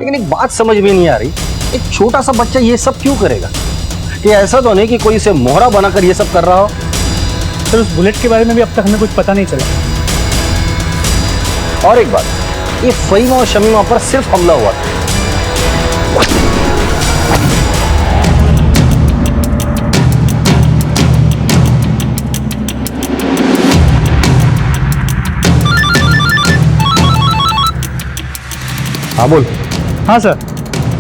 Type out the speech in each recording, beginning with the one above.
लेकिन एक बात समझ में नहीं आ रही, एक छोटा सा बच्चा ये सब क्यों करेगा? कि ऐसा तो नहीं कि कोई इसे मोहरा बनाकर ये सब कर रहा हो। सर उस बुलेट के बारे में भी अब तक हमें कुछ पता नहीं चला। और एक बात, ये फहीम और शमीमा पर सिर्फ हमला हुआ था। हाँ बोल। हाँ सर,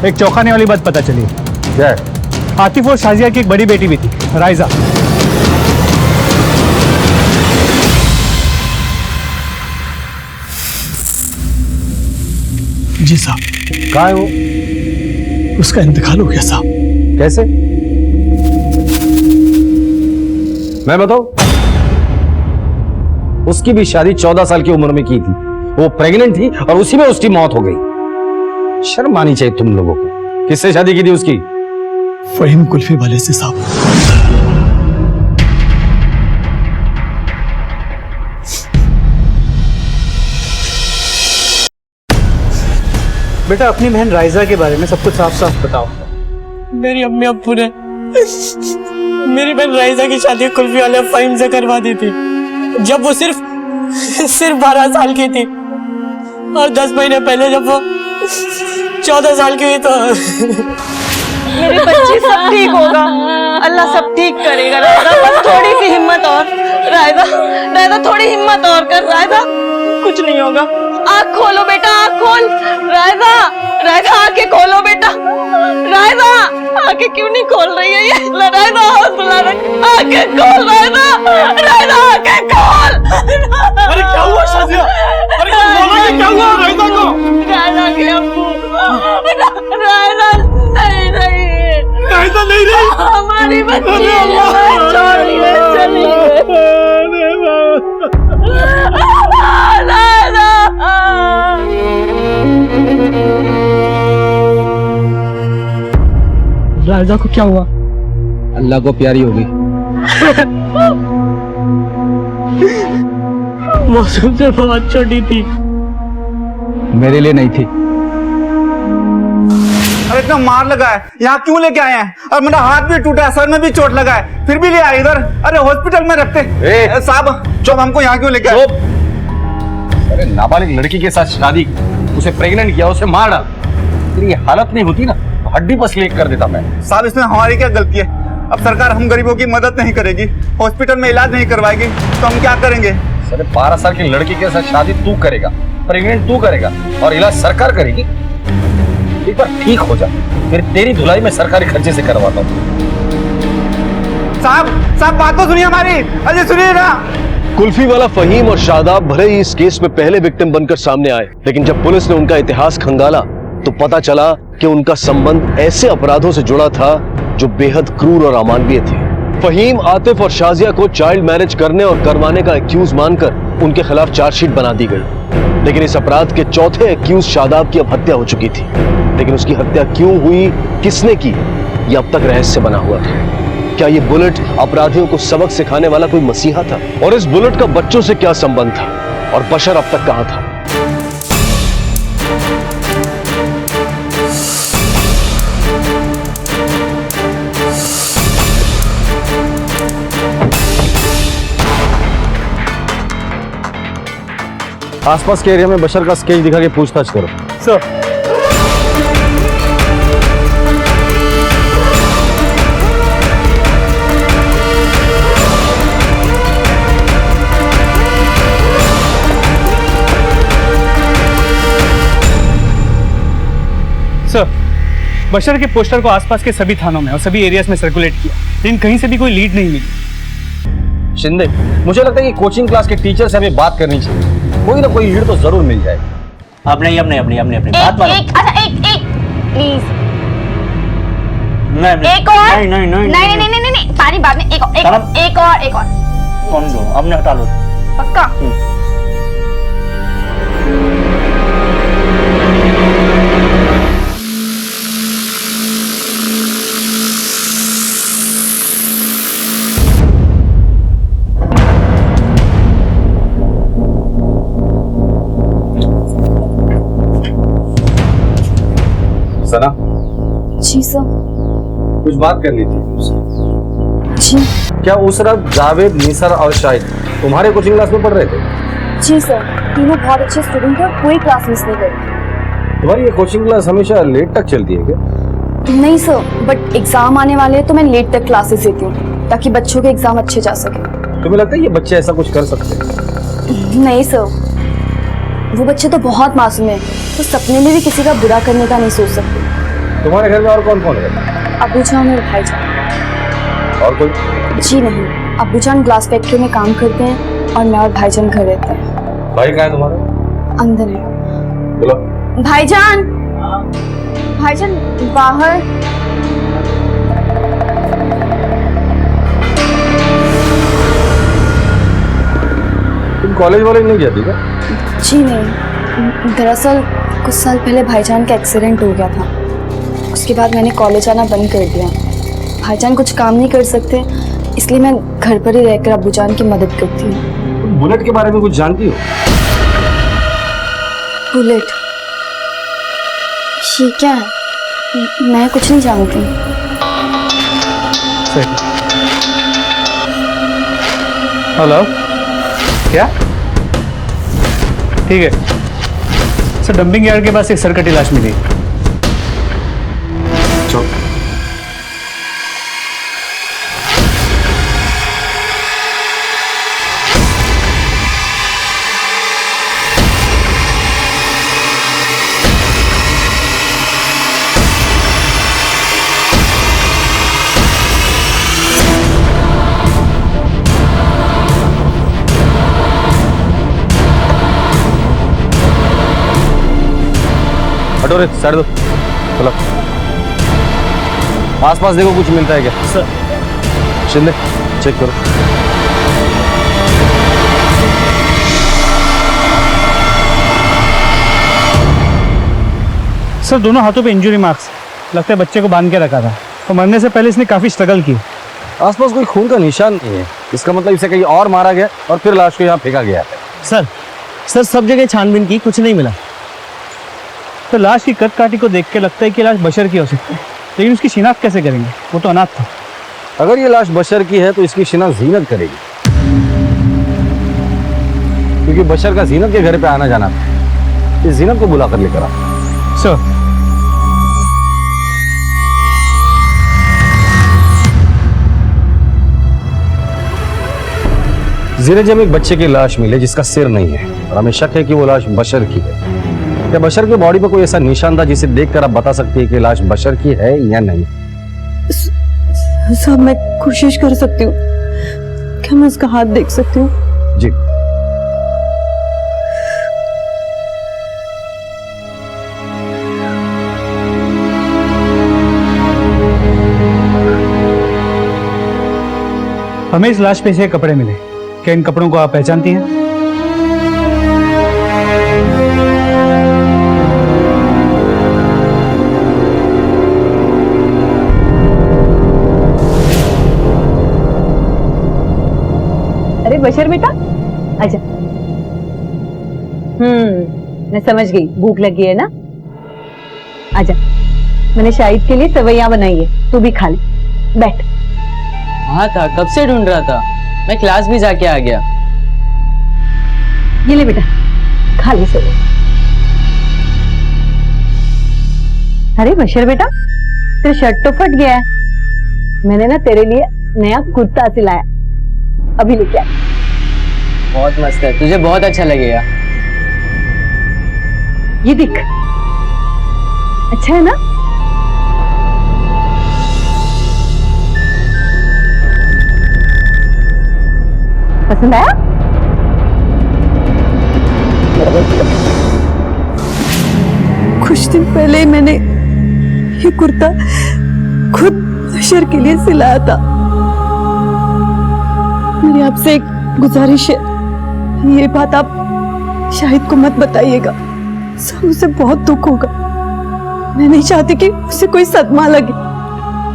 एक चौंकाने वाली बात पता चली। क्या है? आतिफ और शाजिया की एक बड़ी बेटी भी थी, राइजा। जी साहब। कहाँ है वो? उसका इंतकाल हो गया साहब। कैसे? मैं बताऊं? उसकी भी शादी 14 साल की उम्र में की थी। वो प्रेग्नेंट थी और उसी में उसकी मौत हो गई। शर्म आनी चाहिए तुम लोगों को। किससे शादी की थी उसकी? फहीम कुल्फी वाले से साहब। बेटा अपनी बहन राइजा के बारे में सब कुछ साफ साफ बताओ। मेरी अम्मी अब्बू ने मेरी बहन राइजा की शादी कुल्फी वाले फहीम से करवा दी थी जब वो सिर्फ 12 साल की थी, और 10 महीने पहले जब वो 14 साल की हुई तो मेरी बच्ची सब ठीक होगा, अल्लाह सब ठीक करेगा। रायदा बस थोड़ी सी हिम्मत और। रायदा थोड़ी हिम्मत और कर। रायदा कुछ नहीं होगा। आँख खोलो बेटा, आँख खोल। रायदा आँखें खोलो बेटा। रायदा आँखें क्यों नहीं खोल रही है ये? रायदा हौसला रख, आँखें खोल। रायदा आँखें खोल। अरे क्या हुआ शाजिया? अरे क्या हुआ राइजा को? रायदा के अब्बू, रायदा नहीं रही हमारी बच्ची छोड़िए, चलिए। राइजा को क्या हुआ? अल्लाह को प्यारी होगी। मौसम से बहुत छोटी थी। मेरे लिए नहीं थी। अरे इतना मार लगा है, यहाँ क्यों लेके आए हैं? और मेरा हाथ भी टूटा है, सर में भी चोट लगा है, फिर भी ले आए इधर। अरे हॉस्पिटल में रखते। साहब चुप, हमको यहाँ क्यों लेके आए? अरे नाबालिग लड़की के साथ शादी, उसे प्रेग्नेंट किया, उसे मार डाल। तेरी हालत नहीं होती ना तो हड्डी पसली कर देता मैं। साहब इसमें हमारी क्या गलती है? अब सरकार हम गरीबों की मदद नहीं करेगी, हॉस्पिटल में इलाज नहीं करवाएगी, तो हम क्या करेंगे? अरे 12 साल की लड़की के साथ शादी तू करेगा, प्रेग्नेंट तू करेगा और इलाज सरकार करेगी? एक बार ठीक हो जा, फिर तेरी धुलाई में सरकारी खर्चे से करवाता हूँ। साहब बात तो सुनिए हमारी। अरे सुनिए ना। कुल्फी वाला फहीम और शादाब भले ही इस केस में पहले विक्टिम बनकर सामने आए, लेकिन जब पुलिस ने उनका इतिहास खंगाला तो पता चला कि उनका संबंध ऐसे अपराधों से जुड़ा था जो बेहद क्रूर और अमानवीय थे। फहीम, आतिफ और शाजिया को चाइल्ड मैरिज करने और करवाने का एक्यूज मानकर उनके खिलाफ चार्जशीट बना दी गई, लेकिन इस अपराध के चौथे एक्यूज शादाब की अब हत्या हो चुकी थी। लेकिन उसकी हत्या क्यों हुई, किसने की, यह अब तक रहस्य बना हुआ था। क्या ये बुलेट अपराधियों को सबक सिखाने वाला कोई मसीहा था? और इस बुलेट का बच्चों से क्या संबंध था? और बशर अब तक कहां था? आसपास के एरिया में बशर का स्केच दिखा के पूछताछ करो। सर बशर के पोस्टर को आसपास के सभी थानों में और सभी एरियाज में सर्कुलेट किया, लेकिन कहीं से भी कोई लीड नहीं मिली। शिंदे, मुझे लगता है कि कोचिंग क्लास के टीचर से हमें बात करनी चाहिए, कोई ना कोई लीड तो जरूर मिल जाएगी। अपने बात मानो। एक प्लीज। एक और नहीं पानी बाद में। एक और कौन दो, अपने हटा लो। पक्का? सना, जी सर। कुछ बात करनी थी तुमसे। जी क्या उस रात जावेद, निसर और शाहिद तुम्हारे कोचिंग क्लास में पढ़ रहे थे? जी सर, तीनों बहुत अच्छे स्टूडेंट हैं, कोई क्लास मिस नहीं करते। तुम्हारी ये कोचिंग क्लास हमेशा लेट तक चलती है क्या? नहीं सर, बट एग्जाम आने वाले हैं तो मैं लेट तक क्लासेस देती हूँ ताकि बच्चों के एग्जाम अच्छे जा सके। तुम्हें लगता है ये बच्चे ऐसा कुछ कर सकते हैं? नहीं सर, वो बच्चे तो बहुत मासूम हैं, तो सपने में भी किसी का बुरा करने का नहीं सोच सकते। तुम्हारे घर में और कौन कौन है? अबू जान और भाई जान। और कोई? जी नहीं, अबू जान ग्लास फैक्ट्री में काम करते हैं और मैं और भाईजान घर रहते हैं। भाई कहाँ है तुम्हारा? अंदर है। बोलो। भाईजान, भाईजान बाहर। तुम कॉलेज वॉलेज नहीं जाती क्या? जी नहीं, दरअसल कुछ साल पहले भाईजान का एक्सीडेंट हो गया था, उसके बाद मैंने कॉलेज आना बंद कर दिया। भाईजान कुछ काम नहीं कर सकते, इसलिए मैं घर पर ही रहकर अबू जान की मदद करती हूँ। तुम बुलेट के बारे में कुछ जानती हो? बुलेट? ये क्या है? मैं कुछ नहीं जानती। हेलो, क्या? ठीक है सर, डंपिंग यार्ड के पास एक सर कटी लाश मिली। चलो। हटो रे, साइड दो। चलो आसपास देखो कुछ मिलता है क्या? सर। शिंदे चेक करो। सर दोनों हाथों पे इंजरी मार्क्स, लगता है बच्चे को बांध के रखा था और मरने से पहले इसने काफी स्ट्रगल की। आसपास कोई खून का निशान नहीं है, इसका मतलब इसे कहीं और मारा गया और फिर लाश को यहाँ फेंका गया है। सर सब जगह छानबीन की, कुछ नहीं मिला। तो लाश की कद काठी को देख के लगता है कि लाश बशर की हो सकती है, लेकिन उसकी शिनाख्त कैसे करेंगे? वो तो अनाथ था। अगर ये लाश बशर की है तो इसकी शिनाख्त जीनत करेगी, क्योंकि बशर का जीनत के घर पे आना जाना था। इस जीनत को बुला कर लेकर आ। सर जीनत जब एक बच्चे की लाश मिले जिसका सिर नहीं है और हमें शक है कि वो लाश बशर की है, क्या बशर के बॉडी पर कोई ऐसा निशान था जिसे देखकर आप बता सकती है कि लाश बशर की है या नहीं? साहब मैं कोशिश कर सकती हूँ, क्या मैं उसका हाथ देख सकती हूँ? जी। हमें इस लाश पे से कपड़े मिले, क्या इन कपड़ों को आप पहचानती हैं? अरे बशर बेटा, आजा। मैं समझ गई, भूख लगी है ना? आजा, मैंने शाहिद के लिए सवैया बनाई है, तू भी खा ले। बैठ। हाँ था, कब से ढूंढ रहा था, मैं क्लास भी जाके आ गया। ये ले बेटा, खा ले सवैया। अरे बशर बेटा, तेरा शर्ट तो फट गया है, मैंने ना तेरे लिए नया कुर्ता सिलाया, अभी लेके आया। बहुत मस्त है, तुझे बहुत अच्छा लगेगा। ये देख, अच्छा है ना? पसंद आया? कुछ दिन पहले मैंने ये कुर्ता खुद बशर के लिए सिलाया था। मेरी आपसे एक गुजारिश है, ये बात आप शाहिद को मत बताइएगा, सब उसे बहुत दुख होगा। मैं नहीं चाहती कि उसे कोई सदमा लगे।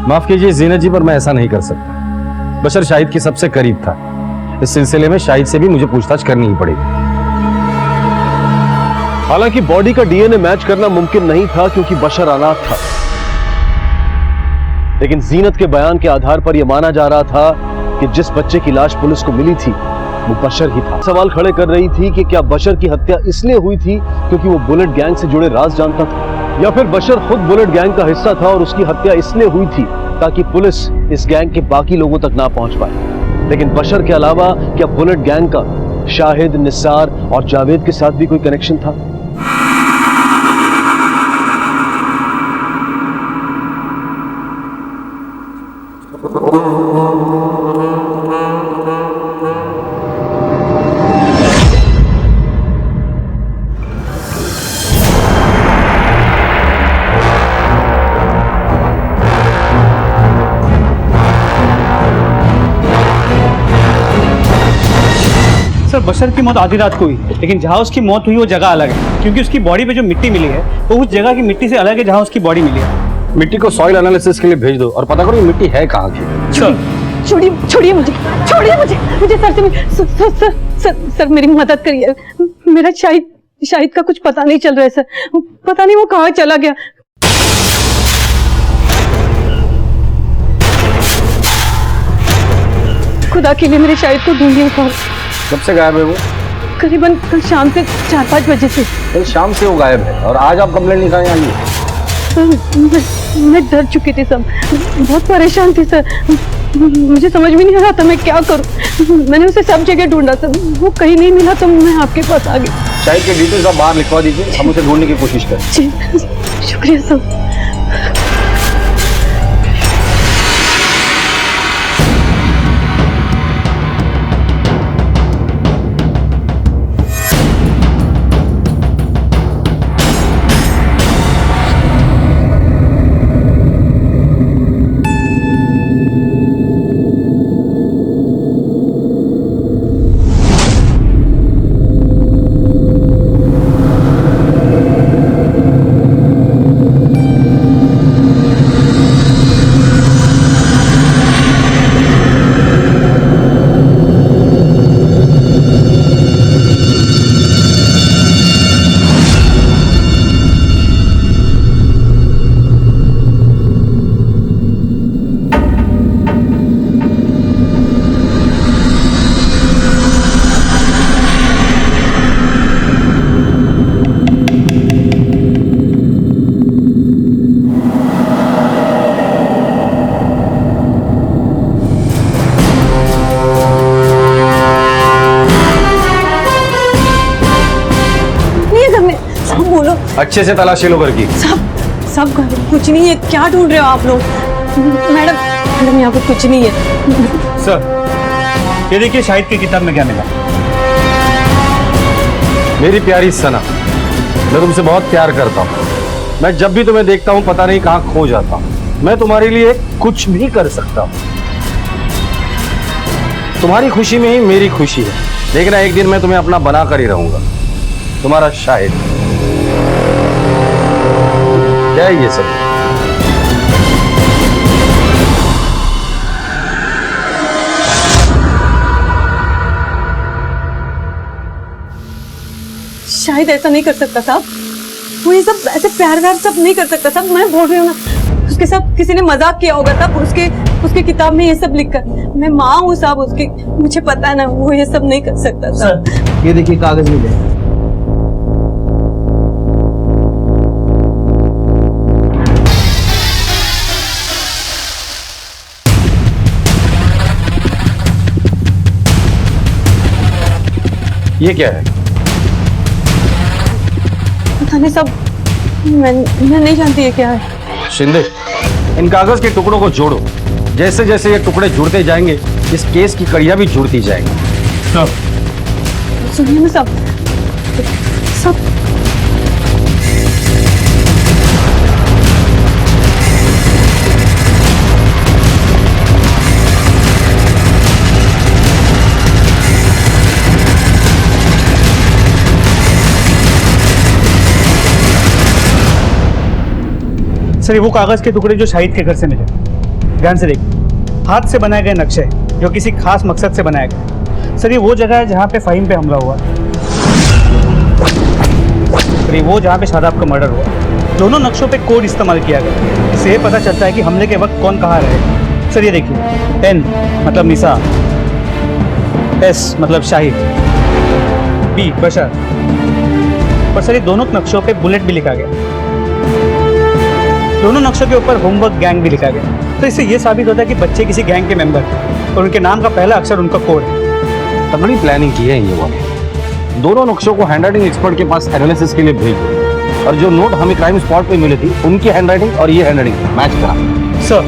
माफ कीजिए जीनत जी, पर मैं ऐसा नहीं कर सकता। बशर शाहिद के सबसे करीब था, इस सिलसिले में शाहिद से भी मुझे पूछताछ करनी ही पड़ेगी। हालांकि बॉडी का डीएनए मैच करना मुमकिन नहीं था क्योंकि बशर अनाथ था, लेकिन जीनत के बयान के आधार पर यह माना जा रहा था कि जिस बच्चे की लाश पुलिस को मिली थी वो बशर ही था। सवाल खड़े कर रही थी कि क्या बशर की हत्या इसलिए हुई थी क्योंकि वो बुलेट गैंग से जुड़े राज जानता था, या फिर बशर खुद बुलेट गैंग का हिस्सा था और उसकी हत्या इसलिए हुई थी ताकि पुलिस इस गैंग के बाकी लोगों तक ना पहुंच पाए। लेकिन बशर के अलावा क्या बुलेट गैंग का शाहिद, निसार और जावेद के साथ भी कोई कनेक्शन था? सर बशर की मौत आधी रात को हुई, लेकिन जहाँ उसकी मौत हुई वो जगह अलग है, क्योंकि उसकी बॉडी पे जो मिट्टी मिली है वो उस जगह की मिट्टी से अलग है जहाँ उसकी बॉडी मिली है। मिट्टी को सॉइल एनालिसिस के लिए भेज दो और पता करो ये मिट्टी है कहाँ की। सर छोड़िए छोड़िए मुझे, छोड़िए मुझे सर मेरी मदद करिए। मेरा शाहिद का कुछ पता नहीं चल रहा है सर, पता नहीं वो कहाँ चला गया। खुदा के लिए मेरे शाहिद को ढूंढिए। कब से गायब है वो? करीबन कल शाम से 4-5 बजे से। कल शाम से वो गायब है और आज आप कंप्लेंट लिखाने आई है। मैं डर चुकी थी सब, बहुत परेशान थी सर, मुझे समझ में नहीं आ रहा था मैं क्या करूं। मैंने उसे सब जगह ढूंढा सर, वो कहीं नहीं मिला तो मैं आपके पास आ गई। शाहिद के डिटेल्स आप बाहर लिखवा दीजिए, हम उसे ढूंढने की कोशिश करें। जी शुक्रिया सर। अच्छे से तलाशी लो घर की। सब कुछ नहीं है, क्या ढूंढ रहे हो आप लोग? मैडम यहाँ पे कुछ नहीं है। सर ये देखिए शाहिद की किताब में क्या मिला। मेरी प्यारी सना, मैं तुमसे बहुत प्यार करता हूँ। मैं जब भी तुम्हें देखता हूँ पता नहीं कहाँ खो जाता हूँ। मैं तुम्हारे लिए कुछ भी कर सकता हूँ। तुम्हारी खुशी में ही मेरी खुशी है। देखना एक दिन मैं तुम्हें अपना बना कर ही रहूंगा। तुम्हारा शाहिद। क्या है ये सब? शायद ऐसा नहीं कर सकता साहब, वो ये सब ऐसे प्यार सब नहीं कर सकता साहब। मैं बोल रही हूँ ना, उसके साथ किसी ने मजाक किया होगा साहब, उसके किताब में ये सब लिखकर। मैं माँ हूँ साहब उसकी, मुझे पता है ना, वो ये सब नहीं कर सकता साहब। ये देखिए कागज मिले। ये क्या है? पता नहीं साहब, मैं नहीं जानती ये क्या है। शिंदे, इन कागज के टुकड़ों को जोड़ो। जैसे जैसे ये टुकड़े जुड़ते जाएंगे इस केस की कड़ियां भी जुड़ती जाएंगी। सुनिए ना साहब, सर ये वो कागज के टुकड़े जो शाहिद के घर से मिले। ध्यान से देखिए, हाथ से बनाए गए नक्शे जो किसी खास मकसद से बनाए गए। सर ये वो जगह है जहाँ पे फहीम पे हमला हुआ। और ये वो जहाँ पे शादाब का मर्डर हुआ। दोनों नक्शों पे कोड इस्तेमाल किया गया। इससे ये पता चलता है कि हमले के वक्त कौन कहाँ रहे। सर ये देखिए, एन मतलब निसा, एस मतलब शाहिद, बी बशर, और सर ये दोनों नक्शों पे बुलेट भी लिखा गया। दोनों नक्शों के ऊपर होमवर्क गैंग भी लिखा गया। तो इससे ये साबित होता है कि बच्चे किसी गैंग के मेंबर थे और उनके नाम का पहला अक्षर उनका कोड है। तगड़ी प्लानिंग की है ये वाले। दोनों नक्शों को हैंडराइटिंग एक्सपर्ट के पास एनालिसिस के लिए भेज दो, और जो नोट हमें क्राइम स्पॉट पे मिली थी उनकी हैंडराइटिंग और ये हैंडराइटिंग मैच करा। सर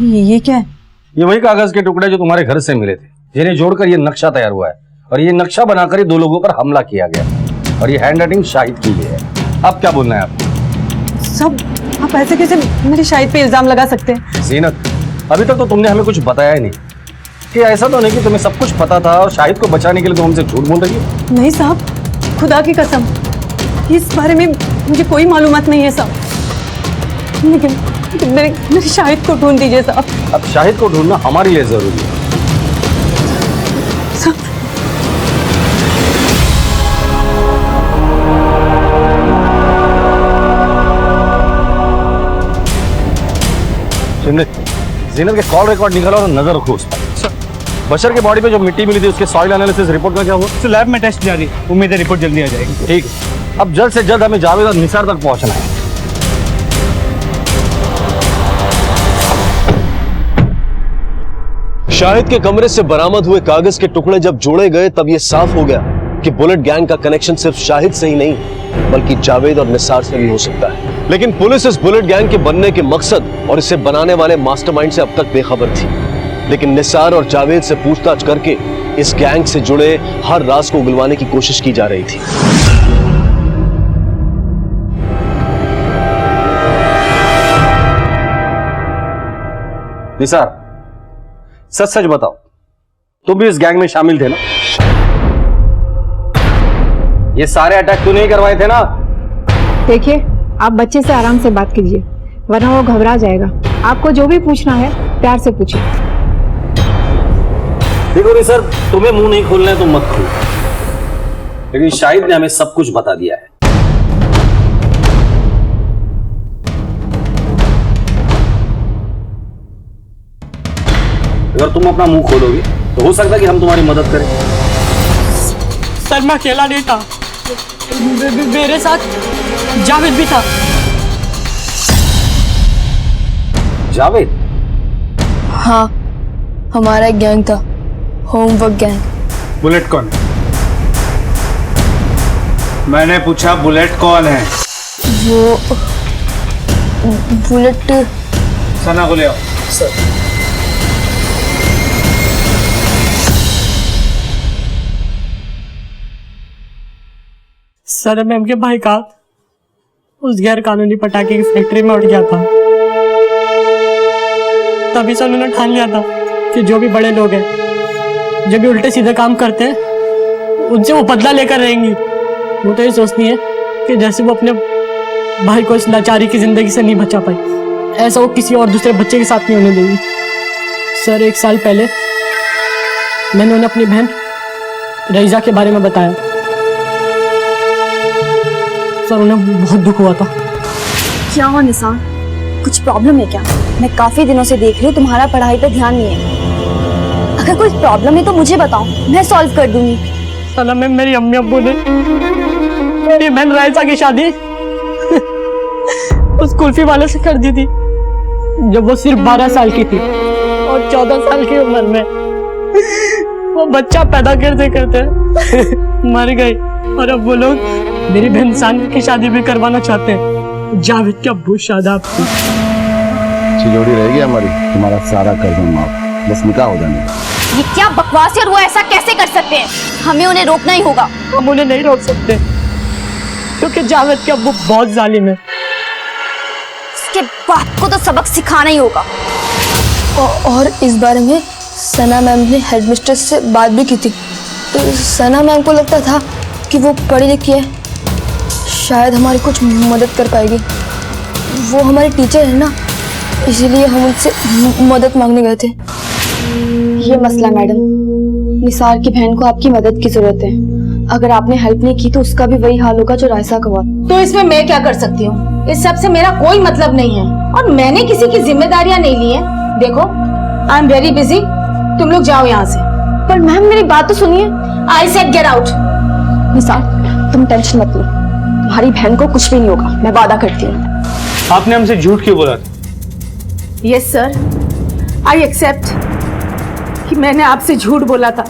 ये क्या है? ये वही कागज के टुकड़े जो तुम्हारे घर से मिले थे, जिन्हें जोड़कर ये नक्शा तैयार हुआ है, और ये नक्शा बनाकर ही 2 लोगों पर हमला किया गया, और ये हैंडराइटिंग शाहिद की है। अब क्या बोलना है आपको? सब आप ऐसे कैसे मेरे शाहिद पे इल्जाम लगा सकते हैं? जीनत, अभी तक तो तुमने हमें कुछ बताया ही नहीं कि ऐसा तो नहीं कि तुम्हें सब कुछ पता था और शाहिद को बचाने के लिए तुम हमसे झूठ बोल रही हो। नहीं साहब, खुदा की कसम, इस बारे में मुझे कोई मालूमात नहीं है साहब। लेकिन मेरे शाहिद को ढूंढ दीजिए साहब। अब शाहिद को ढूंढना हमारे लिए जरूरी है। साहब जीनत के कॉल रिकॉर्ड निकालो और नजर रखो उस पर। बशर के बॉडी पे जो मिट्टी मिली थी उसके सॉइल एनालिसिस रिपोर्ट का क्या हुआ? तो लैब में टेस्ट जारी, उम्मीद है रिपोर्ट जल्दी आ जाएगी। ठीक है, अब जल्द से जल्द हमें जावेद और निसार तक पहुंचना है। शाहिद के कमरे से बरामद हुए कागज के टुकड़े जब जोड़े गए तब यह साफ हो गया कि बुलेट गैंग का कनेक्शन सिर्फ शाहिद से ही नहीं बल्कि जावेद और निसार से भी हो सकता है। लेकिन पुलिस इस बुलेट गैंग के बनने के मकसद और इसे बनाने वाले मास्टरमाइंड से अब तक बेखबर थी। लेकिन निसार और जावेद से पूछताछ करके इस गैंग से जुड़े हर राज को उगलवाने की कोशिश की जा रही थी। निसार, सच सच बताओ, तुम भी इस गैंग में शामिल थे ना? ये सारे अटैक तूने ही करवाए थे ना? देखिए, आप बच्चे से आराम से बात कीजिए वरना वो घबरा जाएगा। आपको जो भी पूछना है प्यार से पूछिए। देखो निसार, तुम्हें मुंह नहीं खोलना है तो मत खोलो, लेकिन शाहिद ने हमें सब कुछ बता दिया है। अगर तुम अपना मुंह खोलोगे तो हो सकता है कि हम तुम्हारी मदद करें। सर मैं अकेला नहीं था, मेरे साथ जावेद भी था। जावेद? हाँ, हमारा एक गैंग था, होमवर्क गैंग। बुलेट कौन है? मैंने पूछा बुलेट कौन है? वो बुलेट सना को ले आओ। सर मैम के भाई का उस गैर कानूनी पटाखे की फैक्ट्री में उठ गया था। तभी से उन्होंने ठान लिया था कि जो भी बड़े लोग हैं जो भी उल्टे सीधे काम करते हैं उनसे वो बदला लेकर रहेंगी। वो तो ये सोचती है कि जैसे वो अपने भाई को इस लाचारी की जिंदगी से नहीं बचा पाई, ऐसा वो किसी और दूसरे बच्चे के साथ नहीं होने देगी। सर 1 साल पहले मैंने उन्हें अपनी बहन रईजा के बारे में बताया। सर उन्हें बहुत दुख हुआ था। क्या हो निसार, कुछ प्रॉब्लम है क्या? मैं काफी दिनों से देख रही हूँ तुम्हारा पढ़ाई पे ध्यान नहीं है। अगर कोई प्रॉब्लम है तो मुझे बताओ, मैं सॉल्व कर दूंगी। साला मैं मेरी अम्मी अब्बू ने मेरी बहन रायसा की शादी उस कुल्फी वाले से कर दी थी जब वो सिर्फ 12 साल की थी, और 14 साल की उम्र में वो बच्चा पैदा करते करते मर गई। और अब वो लोग मेरी बहन सानिया की शादी भी करवाना चाहते हैं। जावेद के अब्बू शादाब की। जोड़ी रहेगी हमारी, तुम्हारा सारा कर्ज माफ, बस निकाह हो जाने। ये क्या बकवास है और वो ऐसा कैसे कर सकते हैं? हमें उन्हें रोकना ही होगा। हम उन्हें नहीं रोक सकते क्योंकि जावेद के अब्बू बहुत जालिम है। इसके बाप को तो सबक सिखाना ही होगा। और इस बारे में सना मैम ने हेडमिस्ट्रेस से बात भी की थी। तो सना मैम को लगता था कि वो पढ़ी लिखी है, शायद हमारी कुछ मदद कर पाएगी। वो हमारे टीचर है ना, इसीलिए हम उनसे मदद मांगने गए थे। ये मसला मैडम, निसार की बहन को आपकी मदद की जरूरत है। अगर आपने हेल्प नहीं की तो उसका भी वही हाल होगा जो रायसा का हुआ। तो इसमें मैं क्या कर सकती हूँ? इस सब से मेरा कोई मतलब नहीं है और मैंने किसी की जिम्मेदारियां नहीं ली है। देखो, आई एम वेरी बिजी, तुम लोग जाओ यहाँ से। पर मैम मेरी बात तो सुनिए। I said get out. Nisar तुम टेंशन मत लो, तुम्हारी बहन को कुछ भी नहीं होगा, मैं वादा करती हूँ। आपने हमसे झूठ क्यों बोला था? यस सर, आई एक्सेप्ट कि मैंने आपसे झूठ बोला था,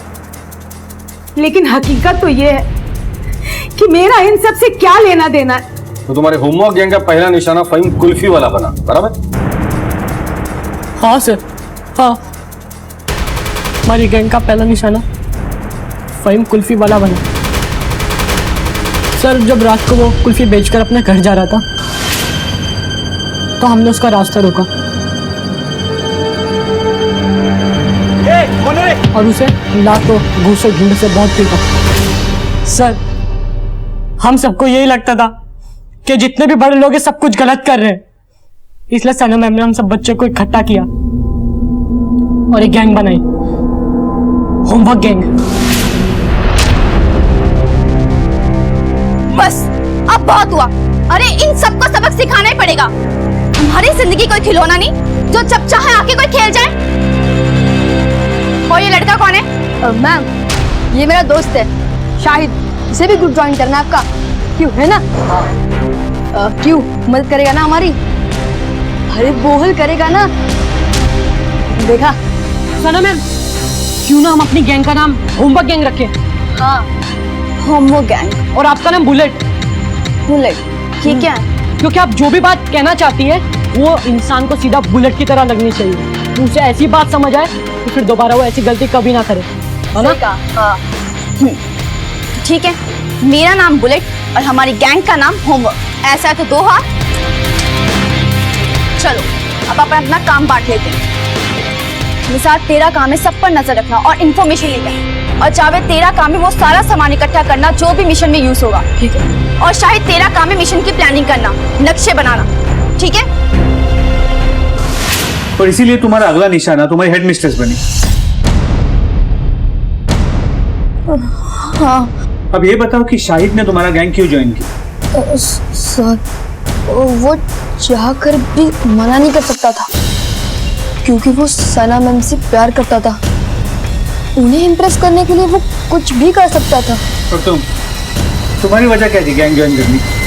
लेकिन हकीकत तो ये है कि मेरा इन सब से क्या लेना देना है। तो तुम्हारे होमवर्क गैंग का पहला निशाना फहीम कुल्फी वाला बना, बराबर? हाँ सर, हाँ, हमारी गैंग का पहला निशाना फहीम कुल्फी वाला बना। सर, जब रात को वो कुल्फी बेचकर अपने घर जा रहा था तो हमने उसका रास्ता रोका और उसे लातों घूसों झुंड से बहुत पीटा। सर, हम सबको यही लगता था कि जितने भी बड़े लोग हैं सब कुछ गलत कर रहे हैं, इसलिए सना मैम ने हम सब बच्चों को इकट्ठा किया और एक गैंग बनाई, होमवर्क गैंग। बस अब बहुत हुआ। अरे इन सबको सबक सिखाना ही पड़ेगा। हमारी जिंदगी कोई खिलौना नहीं जो जब चाहे आके कोई खेल जाए। और ये लड़का कौन है? मैम, ये मेरा दोस्त है शाहिद, इसे भी ग्रुप ज्वाइन करना है आपका। क्यों, है ना? क्यों मदद करेगा ना हमारी? अरे बोहल करेगा ना। देखा सना मैम, क्यों ना हम अपनी गैंग का नाम होमवर्क गैंग रखें? हाँ, होमवर्क गैंग। और आपका नाम बुलेट। बुलेट, ठीक है। क्योंकि आप जो भी बात कहना चाहती है वो इंसान को सीधा बुलेट की तरह लगनी चाहिए, उसे ऐसी बात समझ आए तो फिर दोबारा वो ऐसी गलती कभी ना करे, है ना? हाँ। ठीक है, मेरा नाम बुलेट और हमारी गैंग का नाम होमवर्क। ऐसा है तो दो हाथ। चलो अब अपन अपना काम बांट लेते हैं। निसार, तेरा काम है सब पर नजर रखना और इन्फॉर्मेशन लेकर, और जावेद तेरा काम है वो सारा सामान इकट्ठा करना जो भी मिशन में यूज होगा, ठीक है? और शाहिद तेरा काम है मिशन की प्लानिंग करना, नक्शे बनाना, ठीक है? और इसीलिए तुम्हारा अगला निशाना तुम्हारी हेड मिस्ट्रेस बनी। हाँ। अब ये बताओ कि शाहिद ने तुम्हारा गैंग क्यों ज्वाइन किया? सर, वो चाहकर भी मना नहीं कर सकता था क्योंकि वो सना मैम से प्यार करता था। उन्हें इम्प्रेस करने के लिए वो कुछ भी कर सकता था। और तुम्हारी वजह क्या थी गैंग ज्वाइन करने की?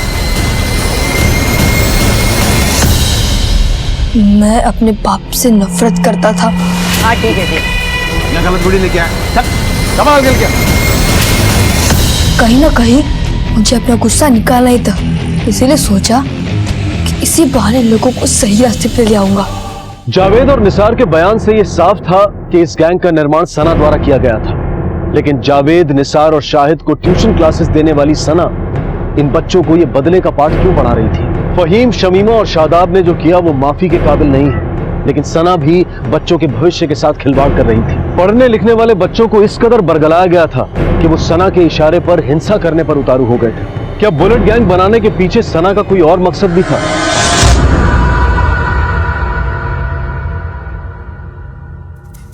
मैं अपने बाप से नफरत करता था। हाँ ठीक है, यहाँ गलत बड़ी लेके आया, कमाल कर क्या? कहीं ना कहीं मुझे अपना गुस्सा निकालना ही था, इसीलिए सोचा कि इसी बहाने लोगों को सही रास्ते पे ले आऊंगा। जावेद और निसार के बयान से यह साफ था कि इस गैंग का निर्माण सना द्वारा किया गया था, लेकिन जावेद, निसार और शाहिद को ट्यूशन क्लासेस देने वाली सना इन बच्चों को ये बदले का पाठ क्यों पढ़ा रही थी? फहीम, शमीमा और शादाब ने जो किया वो माफी के काबिल नहीं है, लेकिन सना भी बच्चों के भविष्य के साथ खिलवाड़ कर रही थी। पढ़ने लिखने वाले बच्चों को इस कदर बरगलाया गया था कि वो सना के इशारे पर हिंसा करने पर उतारू हो गए थे। क्या बुलेट गैंग बनाने के पीछे सना का कोई और मकसद भी था?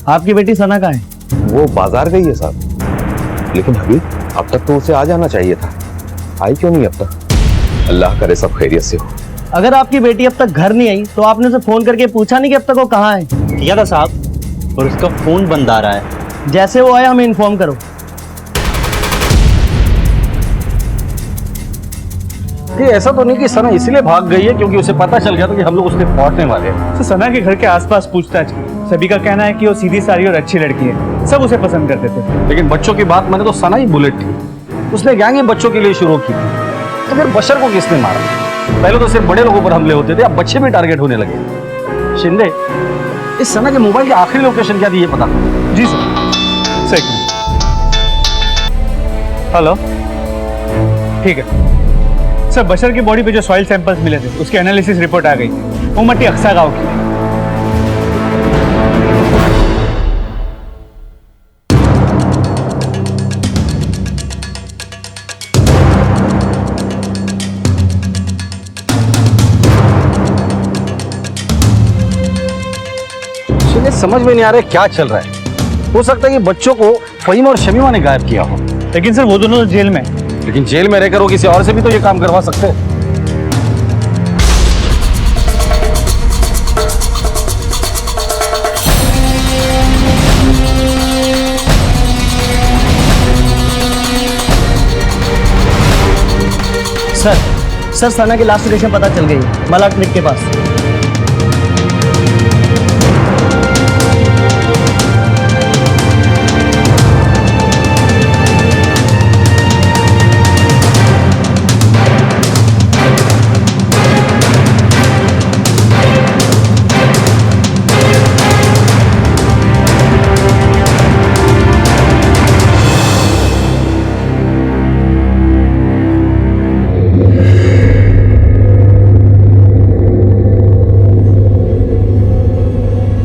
आपकी बेटी सना कहाँ है? वो बाजार गई है साहब, लेकिन अभी अब तक तो उसे आ जाना चाहिए था। आई क्यों नहीं अब तक? अल्लाह करे सब खैरियत से हो। अगर आपकी बेटी अब तक घर नहीं आई तो आपने उसे फोन करके पूछा नहीं कि अब तक वो कहाँ है? किया था साहब, और उसका फोन बंद आ रहा है। जैसे वो आए हमें इन्फॉर्म करो। ये ऐसा तो नहीं कि सना इसलिए भाग गई है क्योंकि उसे पता चल गया था कि हम लोग उसके पहुंचने वाले हैं। तो सना के घर के आसपास पूछताछ की, सभी का कहना है कि वो सीधी सारी और अच्छी लड़की है, सब उसे पसंद करते थे। लेकिन बच्चों की बात माने तो सना ही बुलेट थी, उसने गैंग ही बच्चों के लिए शुरू की थी। तो फिर बशर को किसने मारा? पहले तो सिर्फ बड़े लोगों पर हमले होते थे, अब बच्चे भी टारगेट होने लगे। शिंदे, इस सना के मोबाइल की आखिरी लोकेशन क्या थी ये पता? जी सर, एक मिनट। हेलो, ठीक है सर। बशर की बॉडी पे जो सॉइल सैंपल्स मिले थे उसकी एनालिसिस रिपोर्ट आ गई, वो मट्टी अक्सा गांव की है। समझ में नहीं आ रहा क्या चल रहा है। हो सकता है कि बच्चों को फहीम और शमीमा ने गायब किया हो। लेकिन सर वो दोनों तो जेल में। लेकिन जेल में रहकर वो किसी और से भी तो ये काम करवा सकते हैं। सर सना की लास्ट लोकेशन पता चल गई, मलाड क्लिनिक के पास।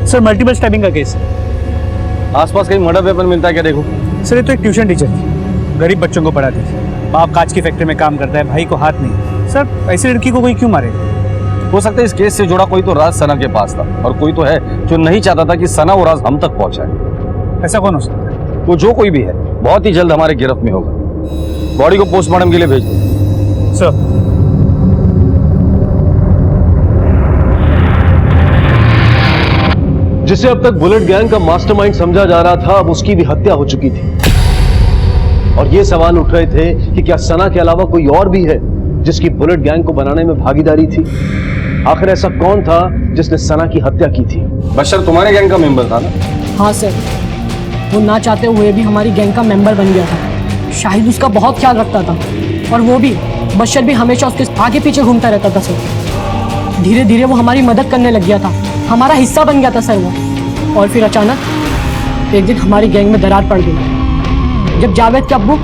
सर मल्टीपल स्टैबिंग का केस है। आसपास कहीं मर्डर वेपन मिलता है क्या? देखो सर ये तो एक ट्यूशन टीचर थी, गरीब बच्चों को पढ़ाती थी। बाप कांच की फैक्ट्री में काम करता है, भाई को हाथ नहीं। सर ऐसी लड़की को कोई क्यों मारेगा? हो सकता है इस केस से जुड़ा कोई तो राज सना के पास था और कोई तो है जो नहीं चाहता था कि सना वो राज हम तक पहुंचाए। ऐसा कौन हो सकता है? वो जो कोई भी है बहुत ही जल्द हमारे गिरफ्त में होगा। बॉडी को पोस्टमार्टम के लिए भेज दो। सर जिसे अब तक बुलेट गैंग का मास्टरमाइंड समझा जा रहा था, अब उसकी भी हत्या हो चुकी थी। और ये सवाल उठ रहे थे कि क्या सना के अलावा कोई और भी है जिसकी बुलेट गैंग को बनाने में भागीदारी थी? आखिर ऐसा कौन था जिसने सना की हत्या की थी? बशर तुम्हारे गैंग का मेंबर था ना? हाँ सर, वो ना चाहते हुए भी हमारी गैंग का मेंबर बन गया था। शाहिद उसका बहुत ख्याल रखता था और वो भी, बशर भी हमेशा उसके आगे पीछे घूमता रहता था सर। धीरे धीरे वो हमारी मदद करने लग गया था, हमारा हिस्सा बन गया था सर वो। और फिर अचानक एक दिन हमारी गैंग में दरार पड़ गई जब जावेद के अब्बू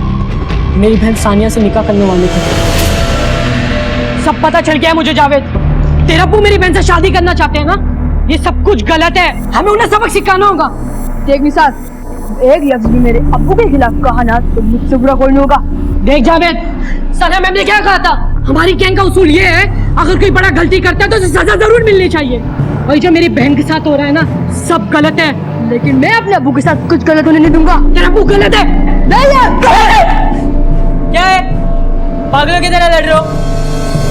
मेरी बहन सानिया से निकाह करने वाले थे। सब पता चल गया है मुझे जावेद, तेरा अब्बू मेरी बहन से शादी करना चाहते हैं ना? ये सब कुछ गलत है, हमें उन्हें सबक सिखाना होगा। देख निसार, एक लफ्ज भी मेरे अब्बू के खिलाफ कहा ना तो मुझसे बुरा कोई नहीं होगा। देख जावेद, सना मैम ने क्या कहा था? हमारी गैंग का उसूल ये है, अगर कोई बड़ा गलती करता है तो उसे सजा जरूर मिलनी चाहिए। और जो मेरी बहन के साथ हो रहा है ना, सब गलत है। लेकिन मैं अपने अब्बू के साथ कुछ गलत होने नहीं दूंगा। तेरा अब्बू गलत है। नहीं है। क्या है? पागलों की तरह लड़ रहे हो?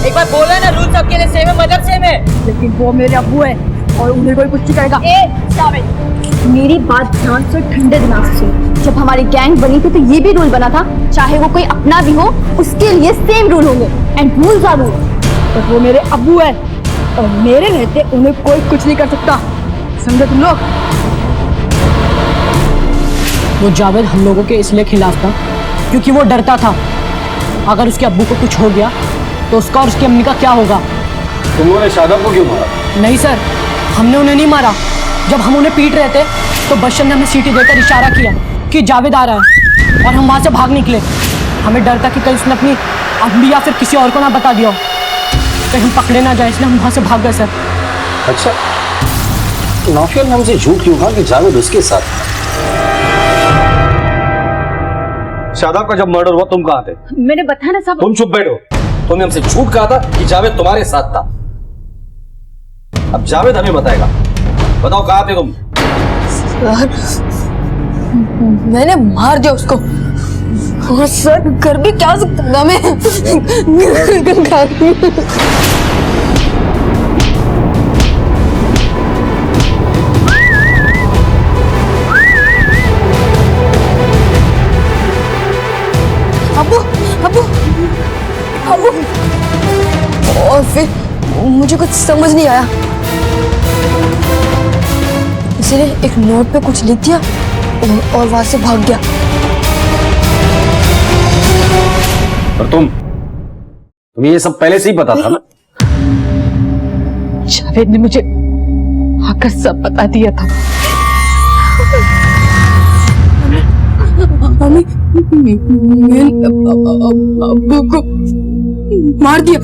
एक बार बोला ना, रूल सबके लिए सेम है, मतलब सेम है। लेकिन वो मेरे अब्बू है और उन्हें कोई कुछ नहीं करेगा। मेरी बात ध्यान से ठंडे दिमाग से सुन। जब हमारी गैंग बनी थी तो ये भी रूल बना था, चाहे वो कोई अपना भी हो उसके लिए सेम रूल होंगे। And rules are rule. तो वो मेरे अब्बू है और मेरे रहते उन्हें कोई कुछ नहीं कर सकता, समझे तुम लोग? वो जावेद हम लोगों के इसलिए खिलाफ था क्योंकि वो डरता था अगर उसके अब्बू को कुछ हो गया तो उसका और उसकी अम्मी का क्या होगा। तुम लोगों ने शादाब को क्यों मारा? नहीं सर, हमने उन्हें नहीं मारा। जब हम उन्हें पीट रहे थे तो बशर ने हमें सीटी देकर इशारा किया कि जावेद आ रहा है और हम वहां से भाग निकले। हमें डर था कि कहीं उसने अपनी अम्मी या फिर किसी और को ना बता दिया हो, कहीं हम पकड़े ना जाए, इसलिए हम वहां से भाग गए सर। अच्छा, नौफिया ने हमसे झूठ क्यों कहा कि जावेद उसके साथ? शादाब का जब मर्डर हुआ तुम कहाँ थे? मैंने बताया ना सब। तुम चुप बैठो। तुमने हमसे झूठ कहा था कि जावेद तुम्हारे साथ था। अब जावेद हमें बताएगा। बताओ कहाँ थे तुम? सर, मैंने मार दिया उसको। और सर कर भी क्या सकता था मैं? अब्बू अब्बू अब्बू। और फिर मुझे कुछ समझ नहीं आया, इसलिए एक नोट पे कुछ लिख दिया और वहां से भाग गया। और तुम्हें ये सब पहले से ही पता था ना? जावेद ने मुझे आकर सब बता दिया था। मम्मी, मैंने अब्बू को मार दिया।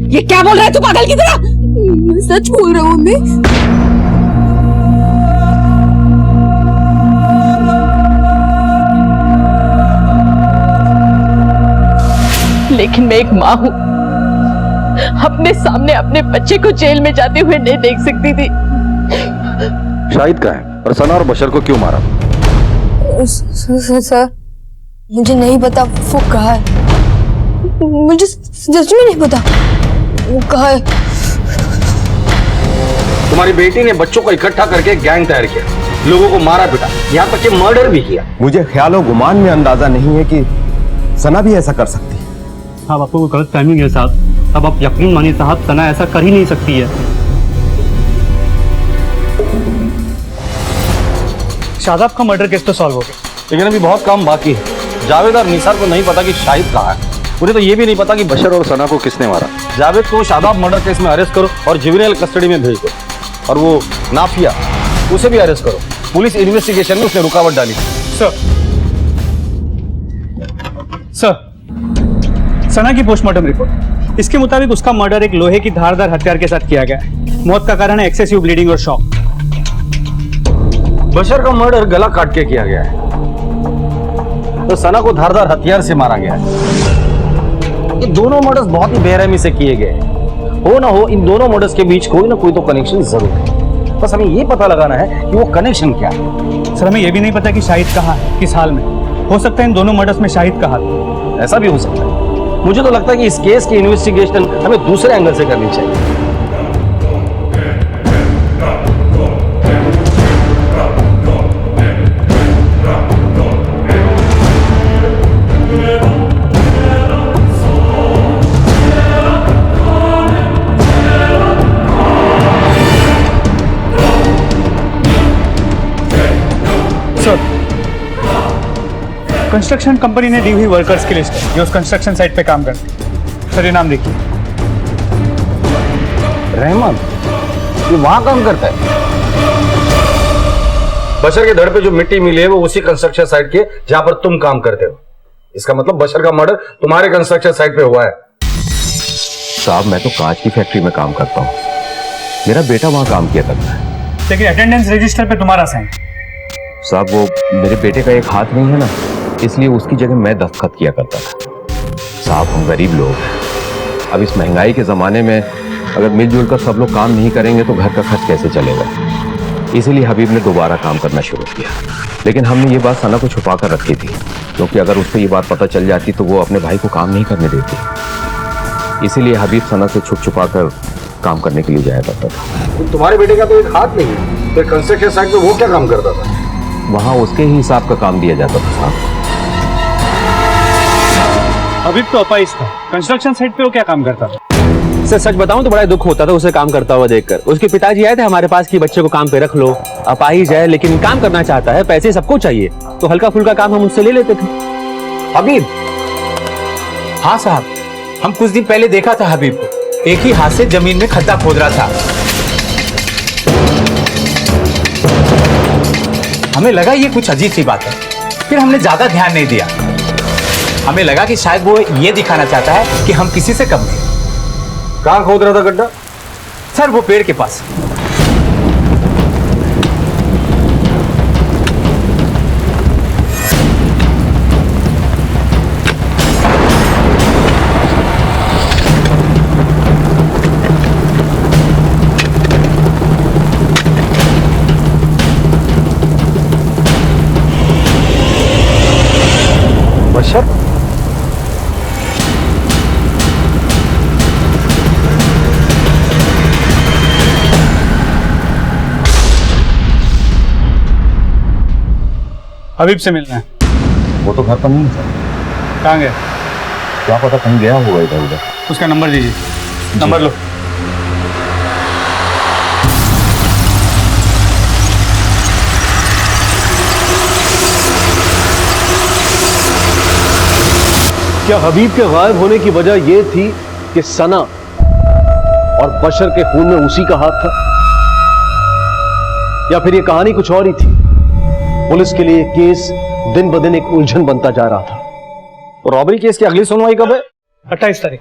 ये क्या बोल रहा है तू पागल की तरह? मैं सच बोल रहा हूँ मम्मी। लेकिन मैं एक माँ हूँ, अपने सामने अपने बच्चे को जेल में जाते हुए नहीं देख सकती थी। शाहिद का है और सना और बशर को क्यों मारा? सर मुझे नहीं पता वो कहाँ है, मुझे सच में नहीं पता वो कहाँ है। तुम्हारी बेटी ने बच्चों को इकट्ठा करके गैंग तैयार किया, लोगों को मारा पीटा, यहाँ तक कि मर्डर भी किया। मुझे ख्याल गुमान में अंदाजा नहीं है कि सना भी ऐसा कर सकती है। साहब आपको गलत फहमी है साहब। अब आप यकीन मानिए साहब, सना ऐसा कर ही नहीं सकती है। शादाब का मर्डर केस तो सॉल्व हो गया, लेकिन अभी बहुत काम बाकी है। जावेद और निसार को नहीं पता कि शाहिद कहाँ है। मुझे तो ये भी नहीं पता कि बशर और सना को किसने मारा। जावेद को शादाब मर्डर केस में अरेस्ट करो और जुवेनाइल कस्टडी में भेज दो, और वो नाफिया उसे भी अरेस्ट करो। पुलिस इन्वेस्टिगेशन में उसने रुकावट डाली। सर सना की पोस्टमार्टम रिपोर्ट, इसके मुताबिक उसका मर्डर एक लोहे की धारदार हथियार के साथ किया गया है। मौत का कारण है एक्सेसिव ब्लीडिंग और शॉक। बशर का मर्डर गला काट के किया गया है, तो सना को धारदार हथियार से मारा गया है। ये दोनों मर्डर्स बहुत ही बेरहमी से किए गए हैं। हो ना हो, इन दोनों मर्डर्स के बीच कोई ना कोई तो कनेक्शन जरूर है। बस हमें ये पता लगाना है कि वो कनेक्शन क्या है। सर हमें यह भी नहीं पता कि शाहिद कहाँ है, किस हाल में। हो सकता है इन दोनों मर्डर्स में शाहिद का हाथ। ऐसा भी हो सकता है। मुझे तो लगता है कि इस केस की इन्वेस्टिगेशन हमें दूसरे एंगल से करनी चाहिए। कंस्ट्रक्शन कंपनी ने दी हुई वर्कर्स की लिस्ट है जो उस कंस्ट्रक्शन साइट पे काम करते हैं। सर ये नाम देखिए, रहमान, ये वहां काम करता है। बशर के धड़ पे जो मिट्टी मिली है वो उसी कंस्ट्रक्शन साइट के जहां पर तुम काम करते हो। इसका मतलब बशर का मर्डर तुम्हारे कंस्ट्रक्शन साइट पे हुआ है। साहब मैं तो कांच की फैक्ट्री में काम करता हूँ, मेरा बेटा वहां काम किया करता है। लेकिन अटेंडेंस रजिस्टर पे तुम्हारा साइन। साहब वो मेरे बेटे का एक हाथ नहीं है ना, इसलिए उसकी जगह मैं दस्तखत किया करता था। साहब हम गरीब लोग हैं, अब इस महंगाई के ज़माने में अगर मिलजुल कर सब लोग काम नहीं करेंगे तो घर का खर्च कैसे चलेगा। इसीलिए हबीब ने दोबारा काम करना शुरू किया, लेकिन हमने ये बात सना को छुपा कर रखी थी, क्योंकि अगर उसको ये बात पता चल जाती तो वो अपने भाई को काम नहीं करने देती। इसीलिए हबीब सना से छुप छुपा कर काम करने के लिए जाया करता था। तुम्हारे बेटे का तो एक हाथ नहीं है, तो कंस्ट्रक्शन साइट पे वो क्या काम करता था? वहाँ उसके ही हिसाब का काम दिया जाता था साहब। हबीब तो अपाइज था, कंस्ट्रक्शन साइट पे वो क्या काम करता था? सर सच बताऊं तो बड़ा दुख होता था उसे काम करता हुआ देखकर। उसके पिताजी आए थे हमारे पास कि बच्चे को काम पे रख लो, अपाहिज है लेकिन काम करना चाहता है, पैसे सबको चाहिए, तो हल्का फुल्का काम हम उससे ले लेते थे। हबीब? हाँ साहब, हम कुछ दिन पहले देखा था हबीब को, एक ही हाथ से जमीन में खड्डा खोद रहा था। हमें लगा ये कुछ अजीब सी बात है, फिर हमने ज्यादा ध्यान नहीं दिया। हमें लगा कि शायद वो ये दिखाना चाहता है कि हम किसी से कम नहीं। कहाँ खोद रहा था गड्ढा? सर वो पेड़ के पास। बशर? हबीब से मिलना है। वो तो घर पर नहीं है। कहाँ गया? क्या पता कहीं गया होगा इधर उधर। उसका नंबर दीजिए। नंबर लो। क्या हबीब के गायब होने की वजह यह थी कि सना और बशर के खून में उसी का हाथ था, या फिर यह कहानी कुछ और ही थी? पुलिस के लिए केस दिन ब दिन एक उलझन बनता जा रहा था। रॉबरी केस की अगली सुनवाई कब है? 28 तारीख।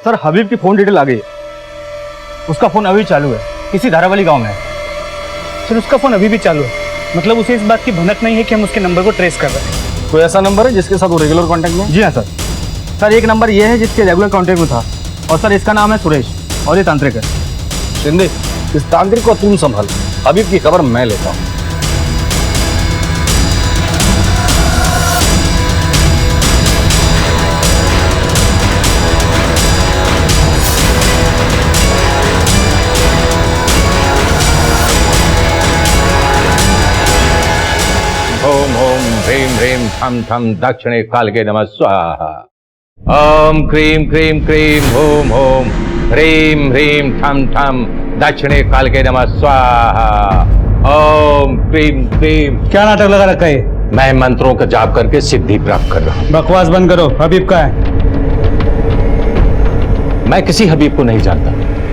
सर हबीब की फोन डिटेल आ गई। उसका फोन अभी चालू है, इसी धारावाली गांव में है। सर उसका फोन अभी भी चालू है, मतलब उसे इस बात की भनक नहीं है कि हम उसके नंबर को ट्रेस कर रहे हैं। कोई ऐसा नंबर है जिसके साथ वो रेगुलर कांटेक्ट में? जी हाँ सर। सर एक नंबर ये है जिसके रेगुलर कांटेक्ट में था, और सर इसका नाम है सुरेश और ये तांत्रिक है। शिंदे, इस तांत्रिक को तुम संभाल, हबीब की खबर मैं लेता हूँ। ठम ठम दक्षिणे कालके नमः स्वाहा। ओम cream cream cream Om Om ह्रीम ह्रीम ठम ठम दक्षिणे कालके नमः स्वाहा। ओम क्रीम क्रीम। क्या नाटक लगा रखा है? मैं मंत्रों का जाप करके सिद्धि प्राप्त कर रहा हूँ। बकवास बंद करो। हबीब का है? मैं किसी हबीब को नहीं जानता।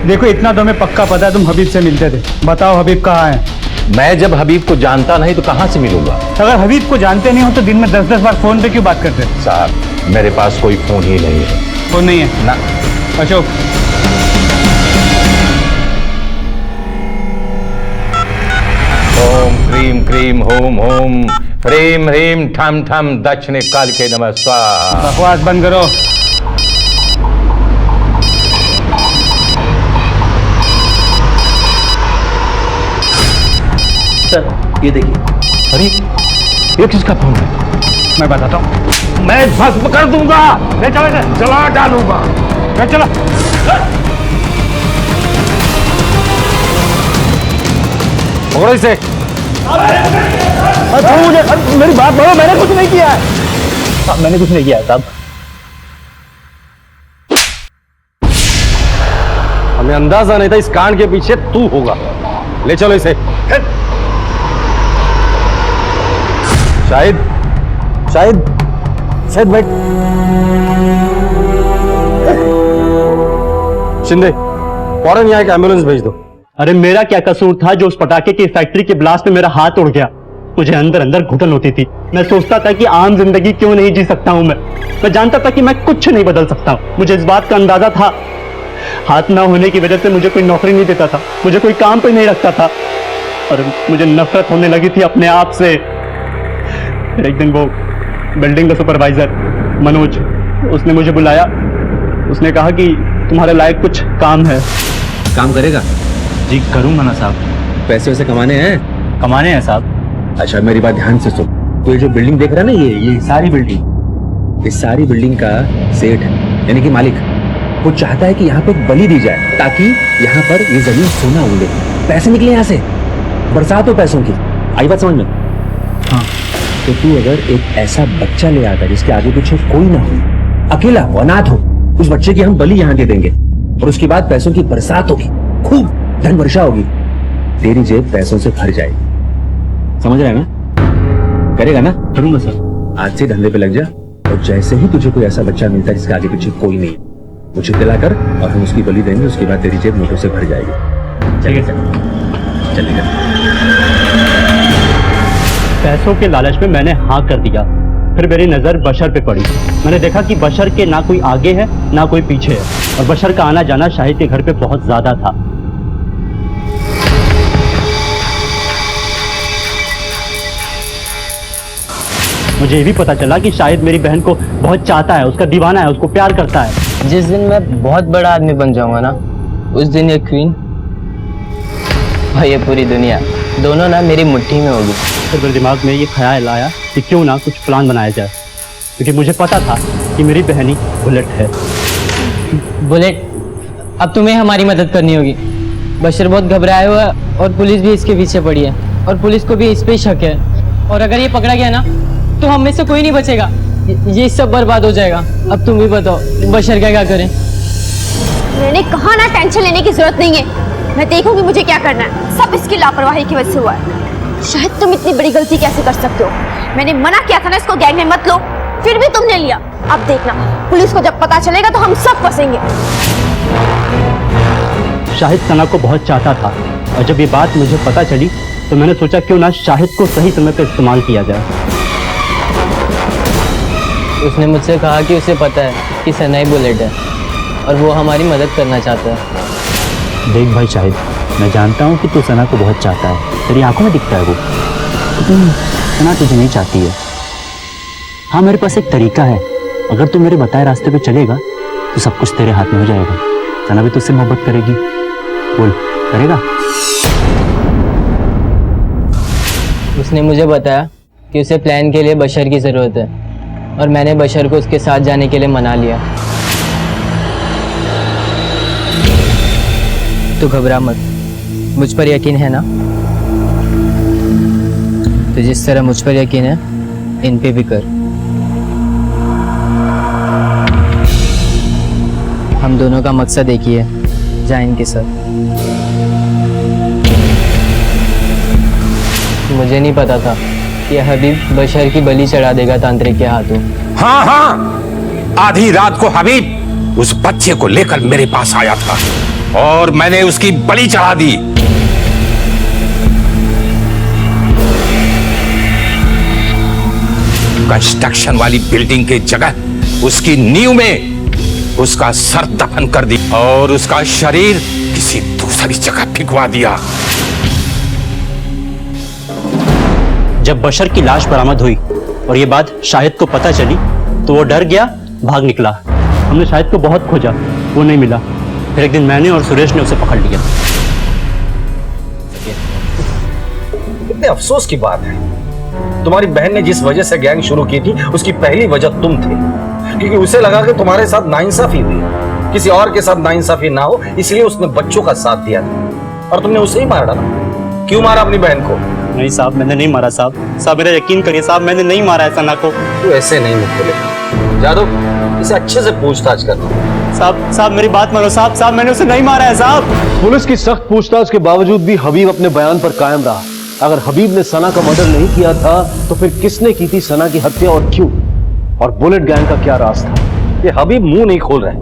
देखो इतना तो हमें पक्का पता है तुम हबीब से मिलते थे। बताओ हबीब कहाँ है? मैं जब हबीब को जानता नहीं तो कहां से मिलूंगा? अगर हबीब को जानते नहीं हो तो दिन में 10-10 बार फोन पे क्यों बात करते? साहब मेरे पास कोई फोन ही नहीं है। फोन नहीं है ना। अशोक ओम क्रीम क्रीम होम होम ह्रीम ह्रीम ठम ठम दक्षिणे कालके नमः स्वाहा। बकवास बंद करो। सर ये देखिए। अरे ये किसका फोन है? मैं बताता हूँ। मैं भस्म कर दूंगा। ले चलो इसे। जला डालूंगा। ले चलो। पकड़ो इसे। मुझे मेरी बात बोलो। मैंने कुछ नहीं किया है। मैंने कुछ नहीं किया है साहब। हमें अंदाजा नहीं था इस कांड के पीछे तू होगा। ले चलो इसे। शाहिद शाहिद शाहिद बैठ। शिंदे फौरन यहाँ एक एम्बुलेंस भेज दो। अरे मेरा क्या कसूर था जो उस पटाखे की फैक्ट्री के ब्लास्ट में मेरा हाथ उड़ गया? मुझे अंदर अंदर घुटन होती थी। मैं सोचता था कि आम जिंदगी क्यों नहीं जी सकता हूं। मैं जानता था कि मैं कुछ नहीं बदल सकता हूं। मुझे इस बात का अंदाजा था। हाथ ना होने की वजह से मुझे कोई नौकरी नहीं देता था, मुझे कोई काम पे नहीं रखता था और मुझे नफरत होने लगी थी अपने आप से। एक दिन वो बिल्डिंग का सुपरवाइजर मनोज, उसने मुझे बुलाया। उसने कहा कि तुम्हारे लायक कुछ काम है। काम करेगा? जी करूंगा ना साहब। पैसे वैसे कमाने हैं? कमाने हैं साहब। अच्छा मेरी बात ध्यान से सुन। तो ये जो बिल्डिंग देख रहा है ना, ये सारी बिल्डिंग, इस सारी बिल्डिंग का सेठ यानी कि मालिक वो चाहता है कि यहाँ पे एक बलि दी जाए ताकि यहाँ पर ये जमीन सोना उड़े, पैसे निकले यहाँ से, बरसात हो पैसों की। आई बात समझ में? हाँ। तो तू अगर एक ऐसा बच्चा ले आता जिसके आगे पीछे कोई ना हो, अकेला हो, अनाथ हो, उस बच्चे की हम बलि यहाँ दे देंगे और उसके बाद पैसों की बरसात होगी, खूब धन वर्षा होगी, तेरी जेब पैसों से भर जाएगी। समझ रहा है ना? करेगा ना? करूंगा सर। आज से धंधे पे लग जा और जैसे ही तुझे कोई ऐसा बच्चा मिलता है जिसके आगे पीछे कोई नहीं, मुझे दिलाकर और हम उसकी बलि देंगे, उसके बाद तेरी जेब नोटों से भर जाएगी। चलिए चलेगा। पैसों के लालच में मैंने हाँ कर दिया। फिर मेरी नजर बशर पे पड़ी। मैंने देखा कि बशर के ना कोई आगे है ना कोई पीछे है और बशर का आना जाना शाहिद के घर पे बहुत ज्यादा था। मुझे ये भी पता चला कि शाहिद मेरी बहन को बहुत चाहता है, उसका दीवाना है, उसको प्यार करता है। जिस दिन मैं बहुत बड़ा आदमी बन जाऊंगा ना, उस दिन ये क्वीन और ये पूरी दुनिया दोनों ना मेरी मुट्ठी में होगी। फिर मेरे दिमाग में ये ख्याल आया कि क्यों ना कुछ प्लान बनाया जाए, क्योंकि मुझे पता था कि मेरी बहन ही बुलेट है। बुलेट, अब तुम्हें हमारी मदद करनी होगी। बशर बहुत घबराया हुआ है और पुलिस भी इसके पीछे पड़ी है और पुलिस को भी इस पे शक है और अगर ये पकड़ा गया ना तो हम में से कोई नहीं बचेगा, ये सब बर्बाद हो जाएगा। अब तुम ही बताओ बशर क्या करें? मैंने कहा ना टेंशन लेने की जरूरत नहीं है, मैं देखूंगी मुझे क्या करना है। सब इसकी लापरवाही की वजह से हुआ है। शायद तुम इतनी बड़ी गलती कैसे कर सकते हो? मैंने मना किया था ना इसको गैंग में मत लो, फिर भी तुमने लिया। अब देखना पुलिस को जब पता चलेगा तो हम सब फंसेंगे। शाहिद सना को बहुत चाहता था और जब ये बात मुझे पता चली तो मैंने सोचा क्यों ना शाहिद को सही समय पर इस्तेमाल किया जाए। उसने मुझसे कहा कि उसे पता है कि सना ही बुलेट है और वो हमारी मदद करना चाहता है। देख भाई शाहिद, मैं जानता हूँ कि तू सना को बहुत चाहता है, तेरी आंखों में दिखता है वो, लेकिन सना तुझे नहीं चाहती है। हाँ मेरे पास एक तरीका है, अगर तू मेरे बताए रास्ते पे चलेगा तो सब कुछ तेरे हाथ में हो जाएगा। सना भी तुझसे मोहब्बत करेगी। बोल, करेगा? उसने मुझे बताया कि उसे प्लान के लिए बशर की जरूरत है और मैंने बशर को उसके साथ जाने के लिए मना लिया। तू घबरा मत, मुझ पर यकीन है ना? तो जिस तरह मुझ पर यकीन है इन पे भी कर। हम दोनों का मकसद एक ही है, जाइन के साथ। मुझे नहीं पता था कि हबीब बशर की बलि चढ़ा देगा तांत्रिक के हाथों। हाँ हाँ, आधी रात को हबीब उस बच्चे को लेकर मेरे पास आया था और मैंने उसकी बलि चढ़ा दी। कंस्ट्रक्शन वाली बिल्डिंग की जगह उसकी नींव में उसका सर दफन कर दी और उसका शरीर किसी दूसरी जगह फिकवा दिया। जब बशर की लाश बरामद हुई और ये बात शाहिद को पता चली तो वो डर गया, भाग निकला। हमने शाहिद को बहुत खोजा, वो नहीं मिला। फिर एक दिन मैंने और सुरेश ने उसे पकड़ लिया। कितने अफसोस की बात है, तुम्हारी बहन ने जिस वजह से गैंग शुरू की थी उसकी पहली वजह तुम थे, क्योंकि उसे लगा कि तुम्हारे साथ नाइंसाफी हुई, किसी और के साथ नाइंसाफी ना हो, इसलिए उसने बच्चों का साथ दिया था और तुमने उसे ही मार डाला। क्यों मारा अपनी बहन को? नहीं साहब, मैंने नहीं मारा साहब। साहब मेरा यकीन करिए साहब, मैंने नहीं मारा है सना को। तू ऐसे नहीं मुझे बोलेगा, जादव इसे अच्छे से पूछताछ कर। साहब मेरी बात मानो साहब, मैंने उसे नहीं मारा है साहब। पुलिस की सख्त पूछताछ के बावजूद भी हबीब अपने बयान पर कायम रहा। अगर हबीब ने सना का मर्डर नहीं किया था तो फिर किसने की थी सना की हत्या और क्यों? और बुलेट गैंग का क्या राज था? ये हबीब मुंह नहीं खोल रहे।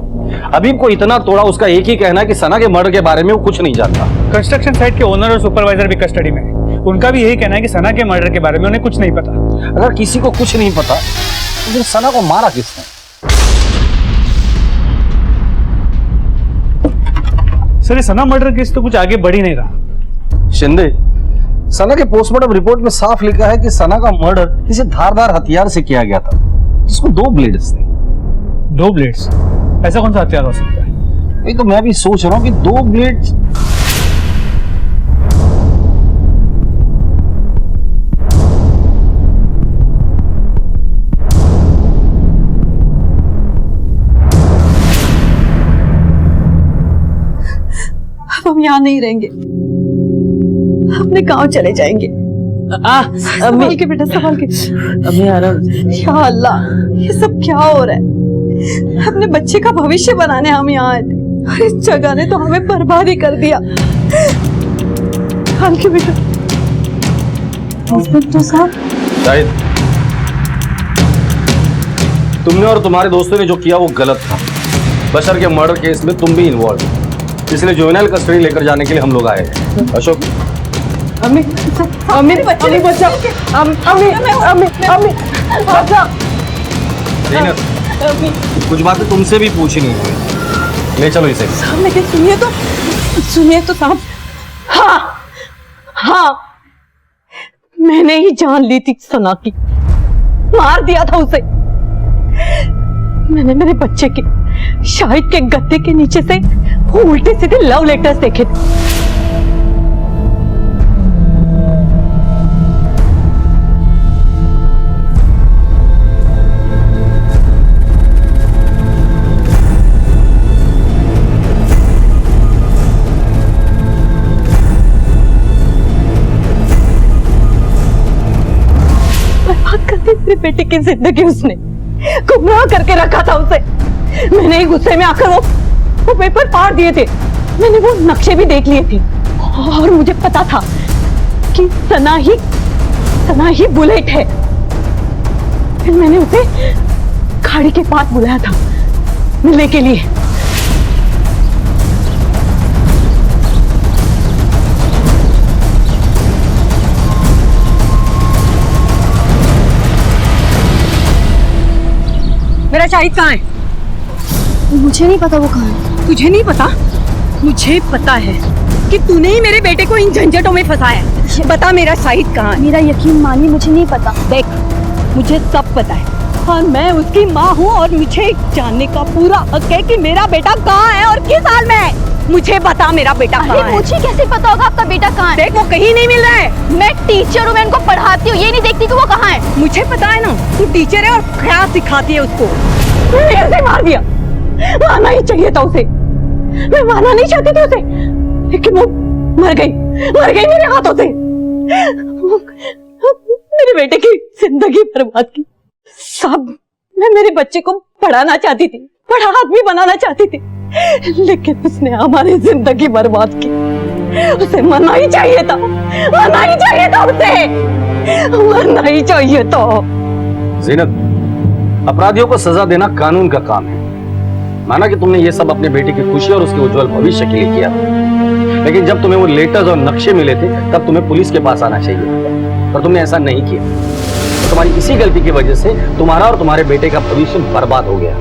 हबीब को इतना तोड़ा, उसका एक ही कहना है कि सना के मर्डर के बारे में वो कुछ नहीं जानता। कंस्ट्रक्शन साइट के ओनर और सुपरवाइजर भी कस्टडी में, उनका भी यही कहना है कि सना के मर्डर के बारे में उन्हें कुछ नहीं पता। अगर किसी को कुछ नहीं पता तो फिर सना को मारा किसने? सर, ये सना मर्डर केस तो कुछ आगे बढ़ ही नहीं रहा। शिंदे, सना के पोस्टमार्टम रिपोर्ट में साफ लिखा है कि सना का मर्डर किसी धारदार हथियार से किया गया था, जिसको 2 ब्लेड्स थे। 2 ब्लेड्स? ऐसा कौन सा हथियार हो सकता है? वही तो मैं भी सोच रहा हूँ कि 2 ब्लेड्स। अब हम यहाँ नहीं रहेंगे, अपने गांव चले जाएंगे। संभाल के बेटा, संभाल के। अभी आराम। या अल्लाह, ये सब क्या हो रहा है? अपने बच्चे का भविष्य बनाने हम यहाँ आए थे और इस जगह ने तो हमें बर्बाद ही कर दिया। संभाल के बेटा। इंस्पेक्टर साहब, शाहिद, तुमने और तुम्हारे दोस्तों ने जो किया वो गलत था। बशर के मर्डर केस में तुम भी इन्वॉल्व, इसलिए जुवेनाइल कस्टडी लेकर जाने के लिए हम लोग आए हैं। अशोक, अम्मी, अम्मी, अम्मी बचा, अम्मी, अम्मी, अम्मी, बचा। कुछ बातें तुमसे भी पूछनी है, ले चलो इसे। साहब लेकिन सुनिए तो साहब। हाँ, मैंने ही जान ली थी सना की, मार दिया था उसे। मैंने मेरे बच्चे के शाहिद के गद्दे के नीचे से वो उल्टे सीधे लव लेटर्स देखे थे। बर्बाद कर दी मेरे बेटे की जिंदगी, उसने गुमराह करके रखा था उसे। मैंने ही गुस्से में आकर वो पेपर फाड़ दिए थे। मैंने वो नक्शे भी देख लिए थे और मुझे पता था कि सना ही बुलेट है। फिर मैंने उसे खाड़ी के पास बुलाया था मिलने के लिए। मेरा शाहिद कहाँ है? मुझे नहीं पता वो कहाँ है। तुझे नहीं पता? मुझे पता है कि तूने ही मेरे बेटे को इन झंझटों में फंसाया है। बता मेरा शाहिद कहाँ है? मेरा यकीन मानिए, मुझे नहीं पता। देख, मुझे सब पता है और मैं उसकी माँ हूँ और मुझे जानने का पूरा हक है कि मेरा बेटा कहाँ है और किस हाल में है। मुझे बता मेरा बेटा कहाँ है? मुझे कैसे पता होगा आपका बेटा कहाँ है? देख, वो कहीं नहीं मिल रहा है। मैं टीचर हूँ, मैं इनको पढ़ाती हूँ, ये नहीं देखती कि वो कहाँ है। मुझे पता है ना, तू टीचर है और क्या सिखाती है उसको। मैंने ऐसे मार दिया, मारना ही चाहिए था उसे। मैं मारना नहीं चाहती थी उसे, लेकिन वो मर गई मेरे हाथों से। मेरे बेटे की जिंदगी बर्बाद की। साहब, मैं मेरे बच्चे को पढ़ाना चाहती थी, बड़ा आदमी बनाना चाहती थी, लेकिन उसने हमारी जिंदगी बर्बाद की। उसे मरना ही चाहिए था, मरना ही चाहिए था उसे, मरना ही चाहिए था। ज़ीनत, अपराधियों को सजा देना कानून का काम है। माना कि तुमने ये सब अपने बेटे की खुशी और उसके उज्जवल भविष्य के लिए किया, लेकिन जब तुम्हें वो लेटर्स और नक्शे मिले थे तब तुम्हें पुलिस के पास आना चाहिए, पर तुमने ऐसा नहीं किया। तो तुम्हारी इसी गलती की वजह से तुम्हारा और तुम्हारे बेटे का भविष्य बर्बाद हो गया।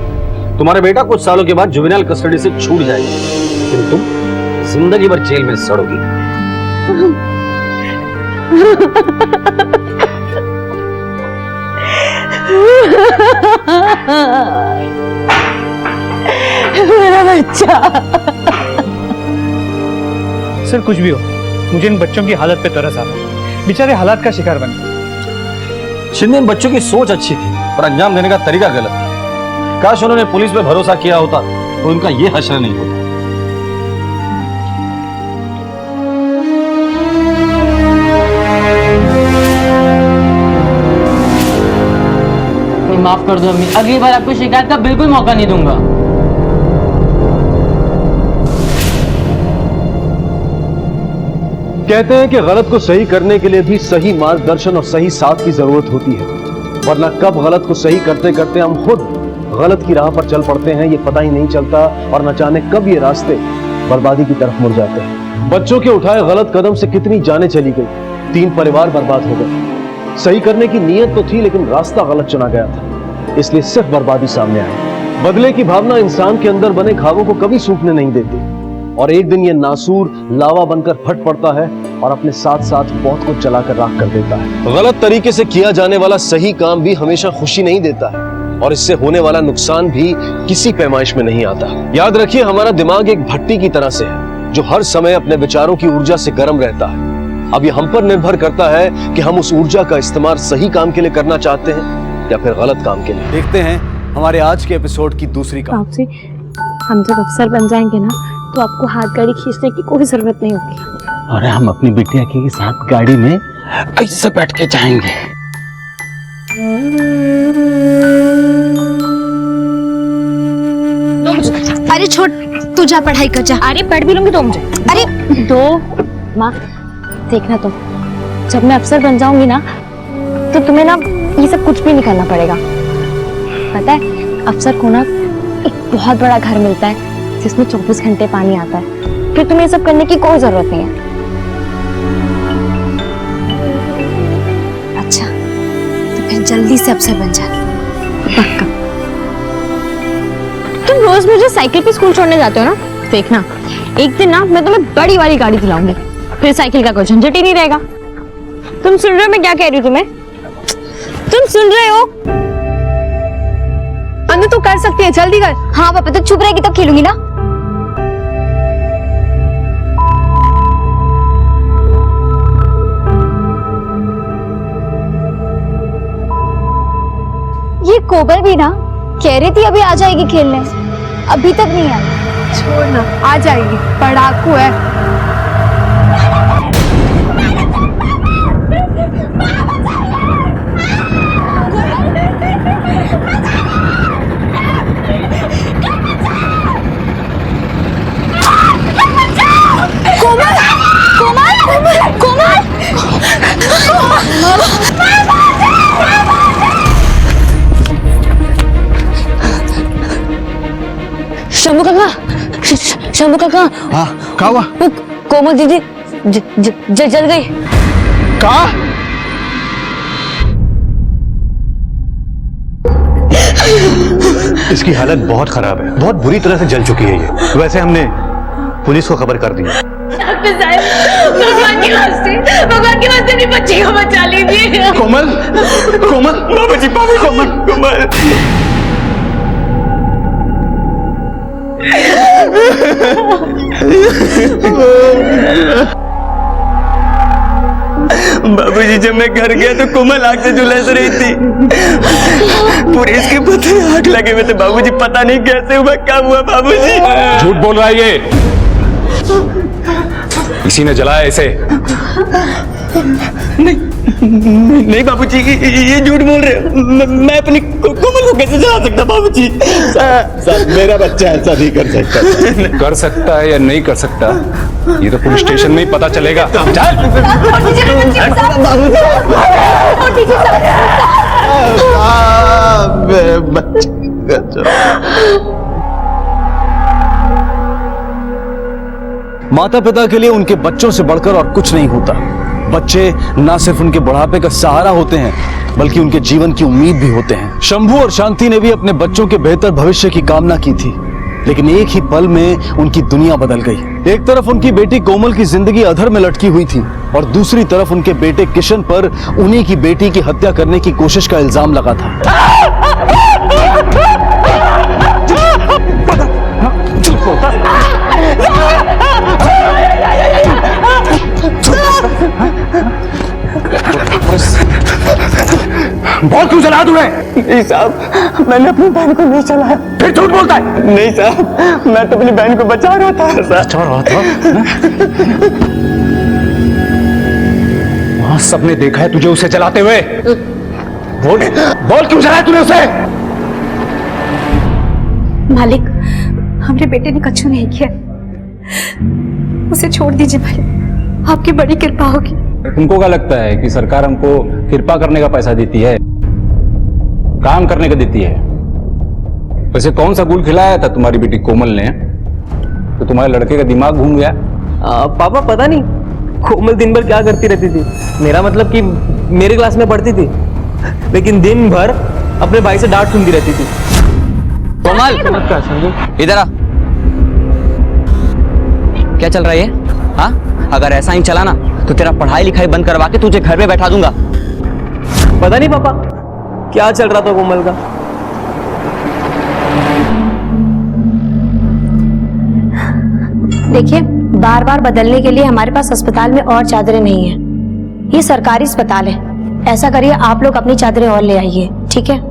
तुम्हारा बेटा कुछ सालों के बाद जुवेनाइल कस्टडी से छूट जाएगा, लेकिन तुम जिंदगी भर जेल में सड़ोगी। मेरा बच्चा। सर कुछ भी हो, मुझे इन बच्चों की हालत पे तरस आ रहा है। बेचारे हालात का शिकार बन गए। शिंदे, इन बच्चों की सोच अच्छी थी पर अंजाम देने का तरीका गलत था। काश उन्होंने पुलिस पे भरोसा किया होता तो उनका ये हश्र नहीं होता। माफ कर दो अम्मी, अगली बार आपको शिकायत का बिल्कुल मौका नहीं दूंगा। कहते हैं कि गलत को सही करने के लिए भी सही मार्गदर्शन और सही साथ की जरूरत होती है, वरना कब गलत को सही करते करते हम खुद गलत की राह पर चल पड़ते हैं ये पता ही नहीं चलता, और न जाने कब ये रास्ते बर्बादी की तरफ मुड़ जाते हैं। बच्चों के उठाए गलत कदम से कितनी जानें चली गई, 3 परिवार बर्बाद हो गए। सही करने की नीयत तो थी लेकिन रास्ता गलत चुना गया था, इसलिए सिर्फ बर्बादी सामने आई। बदले की भावना इंसान के अंदर बने घावों को कभी सूखने नहीं देती, और एक दिन ये नासूर लावा बनकर फट पड़ता है और अपने साथ साथ बहुत कुछ जलाकर राख कर देता है। गलत तरीके से किया जाने वाला सही काम भी हमेशा खुशी नहीं देता है, और इससे होने वाला नुकसान भी किसी पैमाइश में नहीं आता। याद रखिए, हमारा दिमाग एक भट्टी की तरह से है जो हर समय अपने विचारों की ऊर्जा से गर्म रहता है। अब ये हम पर निर्भर करता है कि हम उस ऊर्जा का इस्तेमाल सही काम के लिए करना चाहते हैं या फिर गलत काम के लिए। देखते हैं हमारे आज के एपिसोड की दूसरी कहानी। आपसे हम जब अफसर बन जाएंगे ना तो आपको हाथ गाड़ी खींचने की कोई जरूरत नहीं होगी। और हम अपनी बिटिया के साथ गाड़ी में ऐसे बैठ के जाएंगे। अरे छोड़, तू जा पढ़ाई कर जा। अरे पढ़ भी लूंगी तो मुझे। अरे दो माँ, देखना तुम, जब मैं अफसर बन जाऊंगी ना तो तुम्हें ना ये सब कुछ भी नहीं करना पड़ेगा। पता है, अफसर को ना एक बहुत बड़ा घर मिलता है जिसमें 24 घंटे पानी आता है, फिर तुम्हें ये सब करने की कोई जरूरत नहीं है। अच्छा, तो फिर जल्दी से अफसर बन जा। पक्का। तुम रोज मुझे साइकिल पे स्कूल छोड़ने जाते हो ना, देखना एक दिन ना मैं तुम्हें बड़ी वाली गाड़ी दिलाऊंगी, फिर साइकिल का कोई झंझट ही नहीं रहेगा। तुम सुन रहे हो मैं क्या कह रही हूँ तुम्हें? तुम सुन रहे हो? अनु तू कर सकती है, जल्दी कर। हाँ पापा, तो चुप रहेगी तब खेलूंगी ना। ये कोबर भी ना कह रही थी अभी आ जाएगी खेलने, अभी तक नहीं आई। छोड़ ना, आ जाएगी, पढ़ाकू है। कोमल, कोमल, कोमल, शंभू काका, शंभू काका। हाँ, क्या हुआ? कोमल दीदी जल गई। कहा? इसकी हालत बहुत खराब है, बहुत बुरी तरह से जल चुकी है ये। वैसे हमने पुलिस को खबर कर दी। डॉक्टर साहब, भगवान के वास्ते मेरी बच्ची को बचा लीजिए। कोमल, कोमल, बाबूजी, बाबू, कोमल, कोमल। बाबूजी, जब मैं घर गया तो कोमल आग से झुलस रही थी। पूरे इसके पता आग लगे हुए थे बाबूजी, पता नहीं कैसे हुआ, क्या हुआ बाबूजी। झूठ बोल रहा है ये, इसी ने जलाया इसे। नहीं बाबूजी, ये झूठ बोल रहे हो। मैं अपनी कोमल को कैसे चला सकता बाबूजी? मेरा बच्चा ऐसा नहीं कर सकता। कर सकता है या नहीं कर सकता ये तो पुलिस स्टेशन में ही पता चलेगा। माता पिता के लिए उनके बच्चों से बढ़कर और कुछ नहीं होता। बच्चे ना सिर्फ उनके बुढ़ापे का सहारा होते हैं बल्कि उनके जीवन की उम्मीद भी होते हैं। शंभू और शांति ने भी अपने बच्चों के बेहतर भविष्य की कामना की थी, लेकिन एक ही पल में उनकी दुनिया बदल गई। एक तरफ उनकी बेटी कोमल की जिंदगी अधर में लटकी हुई थी और दूसरी तरफ उनके बेटे किशन पर उन्हीं की बेटी की हत्या करने की कोशिश का इल्जाम लगा था। बहुत क्यों चला तूने? नहीं साहब, मैंने अपनी बहन को नहीं चलाया। फिर झूठ बोलता है? नहीं साहब, मैं तो अपनी बहन को बचा रहा था। बचा रहा था? वहां सबने देखा है तुझे उसे चलाते हुए। बोल बोल क्यों चलाया तूने उसे? मालिक, हमरे बेटे ने कछु नहीं किया, उसे छोड़ दीजिए मालिक, आपकी बड़ी कृपा होगी। तुमको क्या लगता है कि सरकार हमको कृपा करने का पैसा देती है, काम करने का देती है? वैसे कौन सा गुल खिलाया था तुम्हारी बेटी कोमल ने तो तुम्हारे लड़के का दिमाग घूम गया? पापा पता नहीं कोमल दिन भर क्या करती रहती थी। मेरा मतलब कि मेरे क्लास में पढ़ती थी, लेकिन दिन भर अपने भाई से डांट सुनती रहती थी। कोमल इधर आ, क्या चल रहा है? हाँ, अगर ऐसा ही चला ना तो तेरा पढ़ाई लिखाई बंद करवा के तुझे घर में बैठा दूंगा। पता नहीं पापा क्या चल रहा था कोमल का। देखिए, बार बार बदलने के लिए हमारे पास अस्पताल में और चादरें नहीं है। ये सरकारी अस्पताल है। ऐसा करिए, आप लोग अपनी चादरें और ले आइए, ठीक है?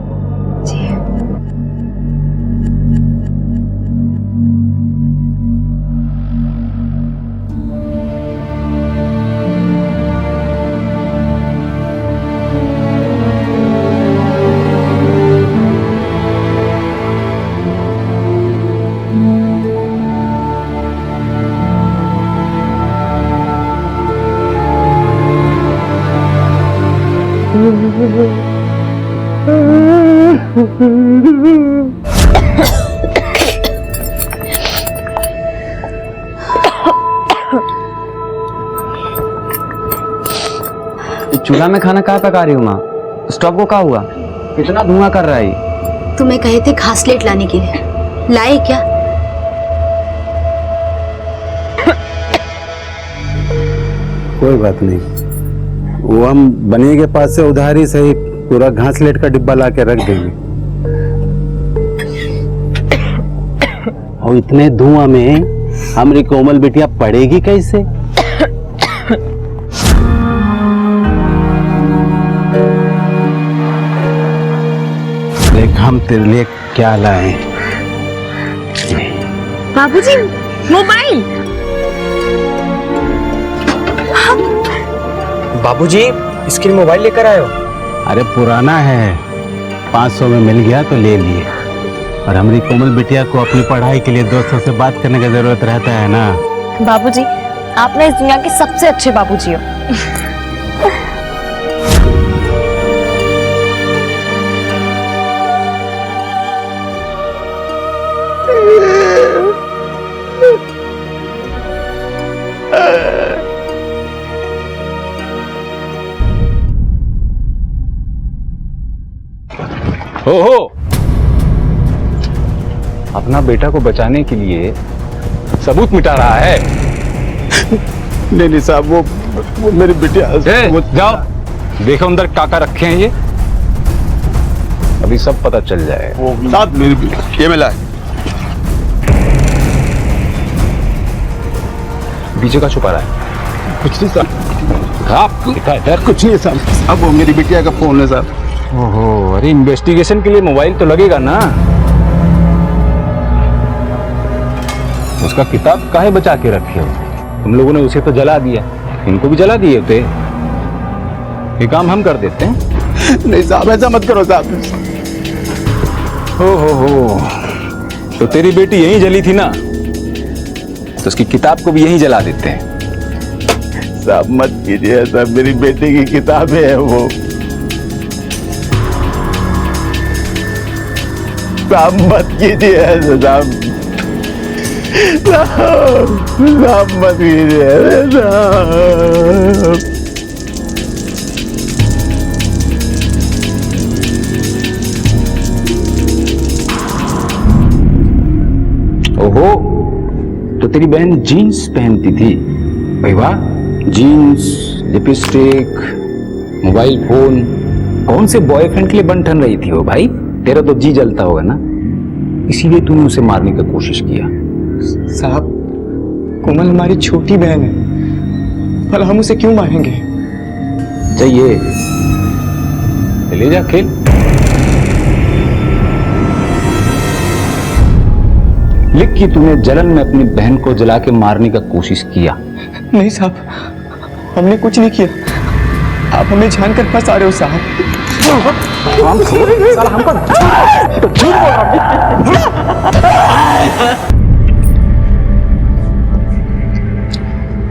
चूल्हा में खाना कहाँ पका रही हूँ माँ? स्टोव को क्या हुआ? कितना धुआं कर रहा है? तुम्हें कहे थे घासलेट लाने के लिए, लाए क्या? कोई बात नहीं, वो हम बने के पास से उधार ही सही पूरा घासलेट का डिब्बा ला के रख देंगे। और इतने धुआं में हमारी कोमल बिटिया पड़ेगी कैसे? देख हम तेरे लिए क्या लाए। बाबूजी, मोबाइल। बाबूजी, इसके लिए मोबाइल लेकर आए हो? अरे पुराना है, 500 में मिल गया तो ले लिए। और हमारी कोमल बिटिया को अपनी पढ़ाई के लिए दोस्तों से बात करने की जरूरत रहता है ना। बाबूजी, आप ना इस दुनिया के सबसे अच्छे बाबूजी हो। हो अपना बेटा को बचाने के लिए सबूत मिटा रहा है। नहीं साहब, वो मेरी बिटिया। जाओ देखो अंदर काका रखे हैं, ये अभी सब पता चल जाएगा। साहब मेरी बिटिया ये मिला है। पीछे का छुपा रहा है? कुछ नहीं साहब, कुछ नहीं साहब। अब वो मेरी बिटिया का फोन है साहब। ओहो, अरे इन्वेस्टिगेशन के लिए मोबाइल तो लगेगा ना। उसका किताब काहे बचा के रखे हो? तुम लोगों ने उसे तो जला दिया, इनको भी जला दिए थे। ये काम हम कर देते हैं। नहीं साहब, ऐसा मत करो साहब। हो, तो तेरी बेटी यहीं जली थी ना, तो उसकी किताब को भी यहीं जला देते हैं। साहब मत कीजिए ऐसा, मेरी बेटी की किताबें हैं वो। साहब मत कीजिए ऐसा, साहब मत कीजिए ऐसा। ओहो, तो तेरी बहन जीन्स पहनती थी? भाई वाह, जीन्स, लिपस्टिक, मोबाइल फोन, कौन से बॉयफ्रेंड के लिए बन ठन रही थी वो भाई? तेरा तो जी जलता होगा ना, इसीलिए तूने उसे मारने की कोशिश किया। साहब, कोमल हमारी छोटी बहन है, भला हम उसे क्यों मारेंगे? चाहिए ले जा, खेल। लिख कि तूने जलन में अपनी बहन को जला के मारने का कोशिश किया। नहीं साहब, हमने कुछ नहीं किया, आप हमें जानकर फंसा रहे हो साहब।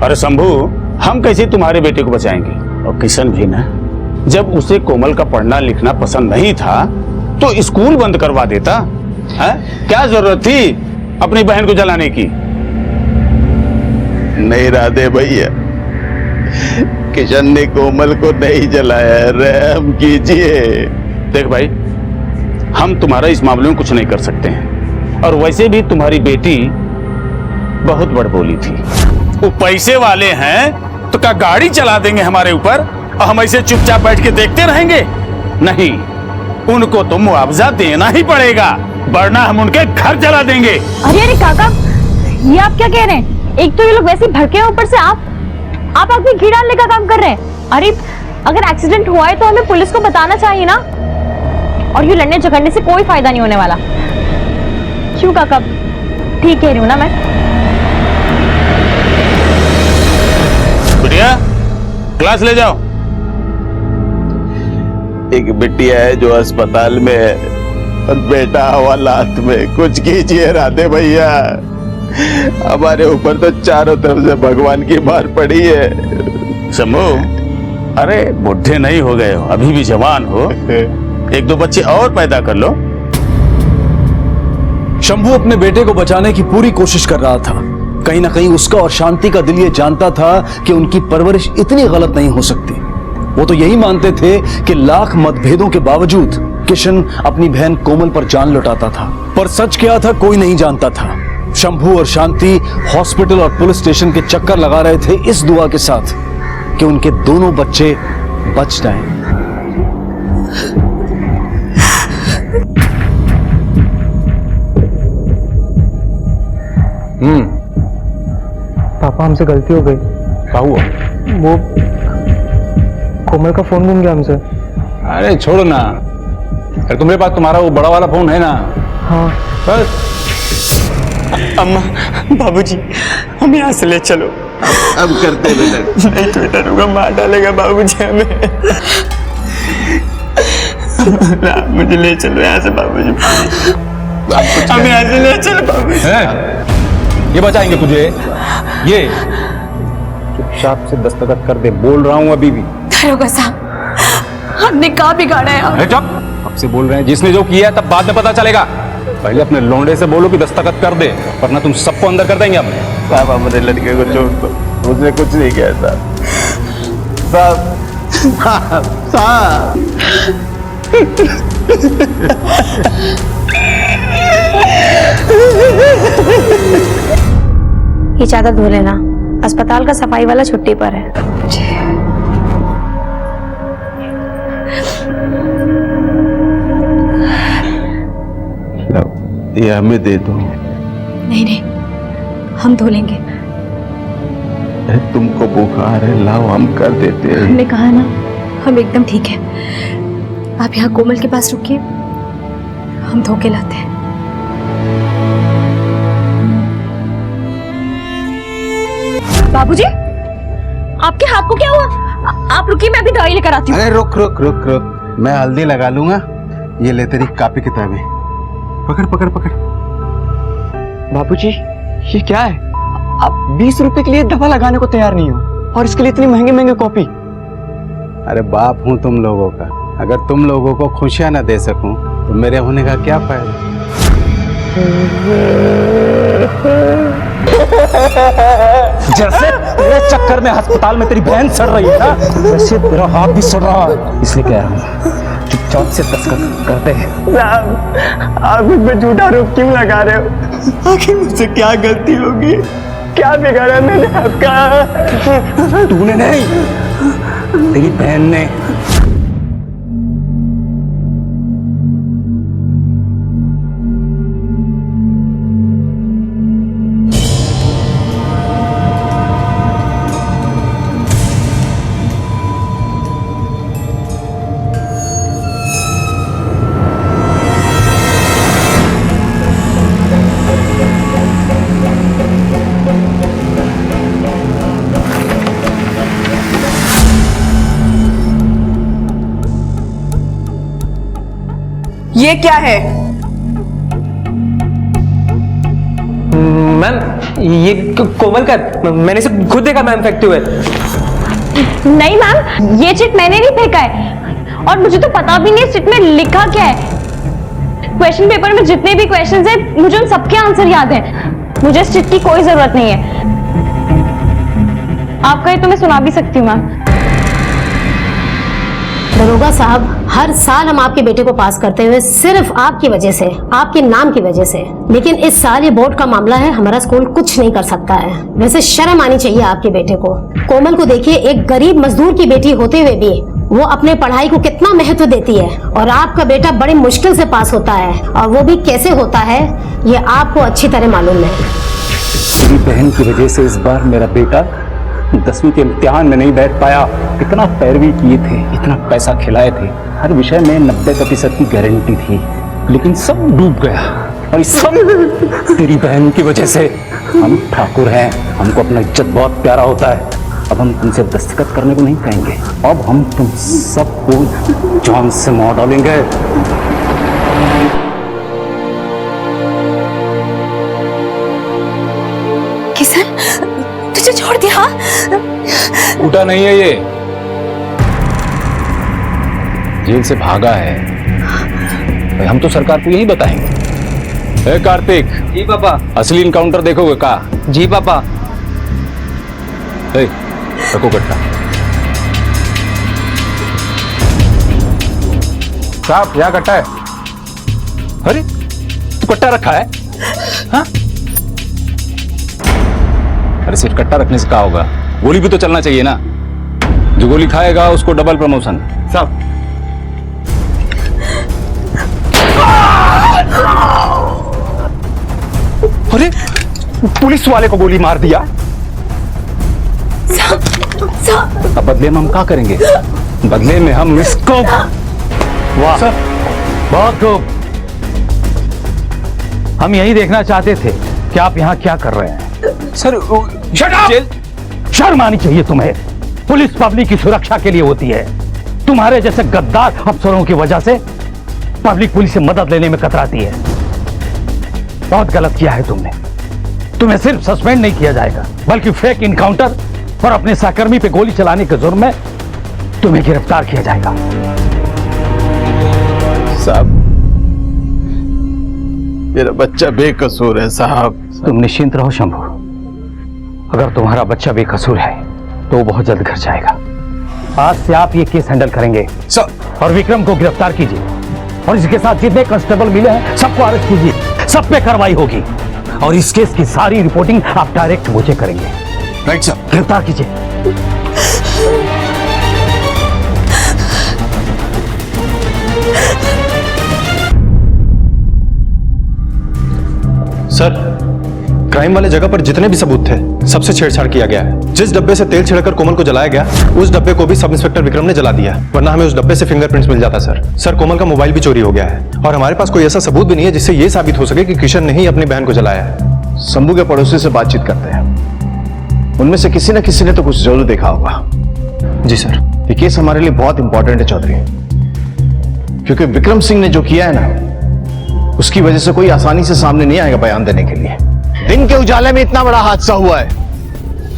अरे शंभू, हम कैसे तुम्हारे बेटे को बचाएंगे? और किशन भी ना, जब उसे कोमल का पढ़ना लिखना पसंद नहीं था तो स्कूल बंद करवा देता है। क्या जरूरत थी अपनी बहन को जलाने की? नहीं राधे भैया, किशन ने कोमल को नहीं जलाया, रहम कीजिए। देख भाई, हम तुम्हारा इस मामले में कुछ नहीं कर सकते हैं, और वैसे भी तुम्हारी बेटी बहुत बड़बोली थी। वो पैसे वाले हैं तो क्या गाड़ी चला देंगे हमारे ऊपर और हम ऐसे चुपचाप बैठ के देखते रहेंगे? नहीं, उनको तो मुआवजा देना ही पड़ेगा, वरना हम उनके घर जला देंगे। अरे अरे काका, ये आप क्या कह रहे हैं? एक तो ये लोग वैसे भड़के हैं, ऊपर से आप आगे घी डालने का काम कर रहे हैं। अरे अगर एक्सीडेंट हुआ है तो हमें पुलिस को बताना चाहिए ना, और ये लड़ने झगड़ने से कोई फायदा नहीं होने वाला। क्यों काका, ठीक कह रही हूँ ना मैं? बिटिया, क्लास ले जाओ। एक बिटिया है जो अस्पताल में है और बेटा हवालात में। कुछ कीजिए राधे भैया, हमारे ऊपर तो चारों तरफ से भगवान की मार पड़ी है। शंभू, अरे बुढ़े नहीं हो गए हो, अभी भी जवान हो, एक दो बच्चे और पैदा कर लो। शंभू अपने बेटे को बचाने की पूरी कोशिश कर रहा था। कहीं ना कहीं उसका और शांति का दिल ये जानता था कि उनकी परवरिश इतनी गलत नहीं हो सकती। वो तो यही मानते थे कि लाख मतभेदों के बावजूद किशन अपनी बहन कोमल पर जान लौटाता था, पर सच क्या था कोई नहीं जानता था। शंभू और शांति हॉस्पिटल और पुलिस स्टेशन के चक्कर लगा रहे थे इस दुआ के साथ कि उनके दोनों बच्चे बच जाएं। पापा, हमसे गलती हो गई। क्या हुआ? वो कोमल का फोन गुम गया हमसे। अरे छोड़ो ना, अरे तुम्हारे पास तुम्हारा वो बड़ा वाला फोन है ना? हाँ। बस। अम्मा, बाबूजी, हमें यहाँ से ले चलो। अब करते नहीं तो डरूंगा, मार डालेगा बाबूजी हमें। ना, मुझे ले चलो यहाँ से बाबूजी, हमें यहाँ से ले चलो बाबूजी। ये बचाएंगे तुझे, ये चुपचाप से दस्तखत कर दे, बोल रहा हूँ अभी भी। दरोगा साहब, हमने कहाँ बिगाड़ा है? अरे चुप, अब से बोल रहे हैं, जिसने जो किया है तब बाद में पता चलेगा। पहले अपने लौंडे से बोलो कि दस्तखत कर दे, वरना तुम सबको अंदर कर देंगे हम। साहब, हमारे लड़के को छोड़ दो, उसने कुछ नहीं किया साहब। ये चादर धो लेना, अस्पताल का सफाई वाला छुट्टी पर है। ये हमें दे दो। नहीं नहीं, हम धो लेंगे। तुमको बुखार है, लाओ हम कर देते हैं। हमने कहा ना, हम एकदम ठीक है। आप यहाँ कोमल के पास रुकिए, हम धो के लाते हैं। बाबूजी, आपके हाथ को क्या हुआ? आप रुकिए, मैं अभी दवाई लेकर आती हूँ। अरे रुक रुक रुक रुक, मैं हल्दी लगा लूंगा। ये ले तेरी कॉपी किताबें, पकड़ पकड़ पकड़। बापूजी, ये क्या है? आप 20 रुपए के लिए दवा लगाने को तैयार नहीं हो, और इसके लिए इतनी महंगी महंगी कॉपी। अरे बाप हूं तुम लोगों का, अगर तुम लोगों को खुशियां ना दे सकूं तो मेरे होने का क्या फायदा। जैसे तेरे चक्कर में अस्पताल में तेरी बहन सड़ रही है ना, वैसे तेरा हाथ भी सड़ रहा है। इसलिए कह रहा हूँ चुपचाप से दस्तखत करते हैं। आप मुझ पे झूठा आरोप क्यों लगा रहे हो? आखिर मुझसे क्या गलती होगी? क्या बिगाड़ा मैंने आपका? तूने नहीं, तेरी बहन ने। ये क्या है? मैम, ये कोमल का, मैंने इसे खुद देखा मैम फेंकते हुए। नहीं मैम, ये चिट मैंने नहीं फेंका है, और मुझे तो पता भी नहीं चिट में लिखा क्या है। क्वेश्चन पेपर में जितने भी क्वेश्चंस हैं, मुझे उन सबके आंसर याद हैं। मुझे इस चिट की कोई जरूरत नहीं है। आपका ये तो मैं सुना भी सकती हूँ मैम। दरोगा साहब, हर साल हम आपके बेटे को पास करते हुए सिर्फ आपकी वजह से, आपके नाम की वजह से, लेकिन इस साल ये बोर्ड का मामला है, हमारा स्कूल कुछ नहीं कर सकता है। वैसे शर्म आनी चाहिए आपके बेटे को। कोमल को देखिए, एक गरीब मजदूर की बेटी होते हुए भी वो अपने पढ़ाई को कितना महत्व देती है, और आपका बेटा बड़ी मुश्किल से पास होता है, और वो भी कैसे होता है ये आपको अच्छी तरह मालूम है। तेरी बहन की वजह से इस बार मेरा बेटा 10वीं के इम्तिहान में नहीं बैठ पाया। इतना पैरवी किए थे, इतना पैसा खिलाए थे, हर विषय में 90% की गारंटी थी, लेकिन सब डूब गया। और इस सब तेरी बहन की वजह से। हम ठाकुर हैं, हमको अपना इज्जत बहुत प्यारा होता है। अब हम तुमसे दस्तखत करने को नहीं कहेंगे, अब हम तुम सबको जान से मार डालेंगे। किशन, तुझे छोड़ दिया? टूटा नहीं है ये, जेल से भागा है। भाई हम तो सरकार को यही बताएंगे। ए कार्तिक। जी पापा। असली इनकाउंटर देखोगे का? जी पापा। ए, रखो कट्टा। साहब, यहाँ कट्टा है। अरे, तू कट्टा रखा है? हाँ? अरे सिर्फ कट्टा रखने से क्या होगा? गोली भी तो चलना चाहिए ना। जो गोली खाएगा उसको डबल प्रमोशन। साहब, अरे पुलिस वाले को गोली मार दिया। अब बदले में हम क्या करेंगे? बदले में हम इसको। वाह, बहुत खूब। हम यही देखना चाहते थे कि आप यहाँ क्या कर रहे हैं। सर, शर्म आनी चाहिए तुम्हें। पुलिस पब्लिक की सुरक्षा के लिए होती है। तुम्हारे जैसे गद्दार अफसरों की वजह से पब्लिक पुलिस से मदद लेने में कतराती है। बहुत गलत किया है तुमने। तुम्हें सिर्फ सस्पेंड नहीं किया जाएगा, बल्कि फेक इनकाउंटर और अपने सहकर्मी पे गोली चलाने के जुर्म में तुम्हें गिरफ्तार किया जाएगा। साहब, मेरा बच्चा बेकसूर है साहब। तुम निश्चिंत रहो शंभू, अगर तुम्हारा बच्चा बेकसूर है तो वो बहुत जल्द घर जाएगा। आज से आप ये केस हैंडल करेंगे और विक्रम को गिरफ्तार कीजिए, और इसके साथ जितने कांस्टेबल मिले हैं सबको अरेस्ट कीजिए। सब पे कार्रवाई होगी, और इस केस की सारी रिपोर्टिंग आप डायरेक्ट मुझे करेंगे। Right sir. गिरफ्तार कीजिए। सर, क्राइम वाले जगह पर जितने भी सबूत थे सबसे छेड़छाड़ किया गया है। जिस डब्बे से तेल छिड़कर कोमल को जलाया गया, उस डब्बे को भी सब इंस्पेक्टर विक्रम ने जला दिया, वरना हमें उस डब्बे से फिंगरप्रिंट्स मिल जाता। सर, कोमल का मोबाइल भी चोरी हो गया है, और हमारे पास कोई ऐसा सबूत भी नहीं है जिससे यह साबित हो सके कि किशन ने ही अपनी बहन को जलाया है। शंभू के पड़ोसी से बातचीत करते हैं, उनमें से किसी न किसी ने तो कुछ जरूर देखा होगा। जी सर। ये केस हमारे लिए बहुत इंपॉर्टेंट है चौधरी, क्योंकि विक्रम सिंह ने जो किया है ना, उसकी वजह से कोई आसानी से सामने नहीं आएगा बयान देने के लिए। दिन के उजाले में इतना बड़ा हादसा हुआ है,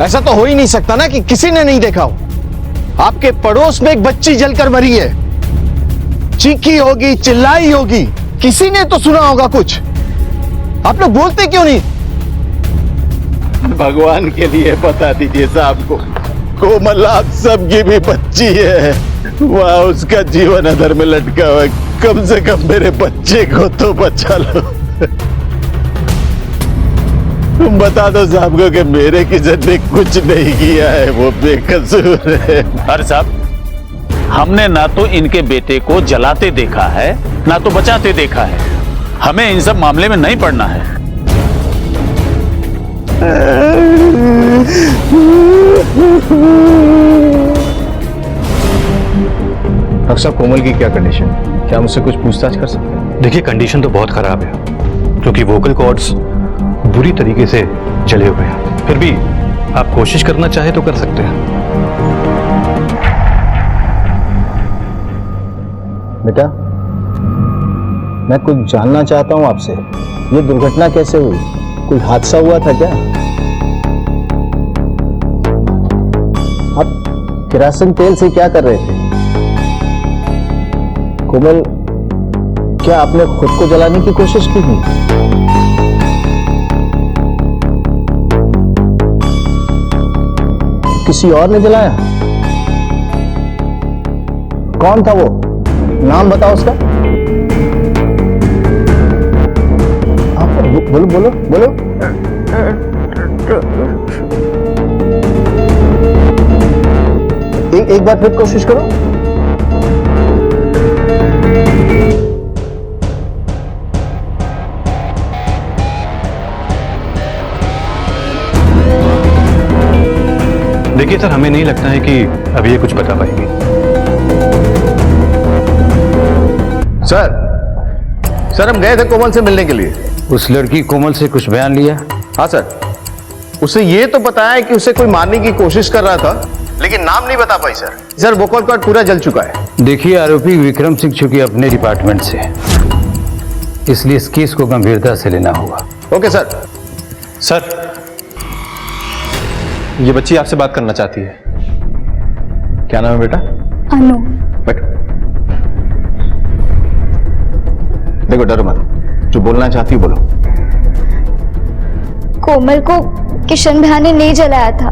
ऐसा तो हो ही नहीं सकता ना कि किसी ने नहीं देखा हो। आपके पड़ोस में एक बच्ची जलकर मरी है, चीखी होगी, चिल्लाई होगी, किसी ने तो सुना होगा कुछ। आप लोग बोलते क्यों नहीं? भगवान के लिए बता दीजिए साहब को, कोमल आप सबकी भी बच्ची है, वहां उसका जीवन अधर में लटका हुआ, कम से कम मेरे बच्चे को तो बचा लो। तुम बता दो साहब को कि मेरे किसी ने कुछ नहीं किया है, वो बेकसूर है। अरे साहब, हमने ना तो इनके बेटे को जलाते देखा है ना तो बचाते देखा है, हमें इन सब मामले में नहीं पड़ना है। डॉक्टर साहब, कोमल की क्या कंडीशन है? क्या मुझसे कुछ पूछताछ कर सकते हैं? देखिए, कंडीशन तो बहुत खराब है, क्योंकि वोकल कॉर्ड्स बुरी तरीके से जले हुए हैं। फिर भी आप कोशिश करना चाहे तो कर सकते हैं। बेटा, मैं कुछ जानना चाहता हूं आपसे। ये दुर्घटना कैसे हुई? कोई हादसा हुआ था क्या? आप किरासन तेल से क्या कर रहे थे? कोमल, क्या आपने खुद को जलाने की कोशिश की थी? किसी और ने जलाया? कौन था वो? नाम बताओ उसका। बोलो बोलो बोलो। एक बार फिर कोशिश करो। देखिए सर, हमें नहीं लगता है कि अभी ये कुछ बता पाएंगे। सर हम गए थे कोमल से मिलने के लिए। उस लड़की कोमल से कुछ बयान लिया? हाँ सर, उसे ये तो बताया कि उसे कोई मारने की कोशिश कर रहा था, लेकिन नाम नहीं बता पाई सर। सर, वोकल कॉर्ड पूरा जल चुका है। देखिए, आरोपी विक्रम सिंह चूंकि अपने डिपार्टमेंट से, इसलिए इस केस को गंभीरता से लेना होगा। Okay sir. सर, ये बच्ची आपसे बात करना चाहती है। क्या नाम है बेटा? अनु। देखो, डरो मत, जो बोलना चाहती हो बोलो। कोमल को किशन भैया ने नहीं जलाया था।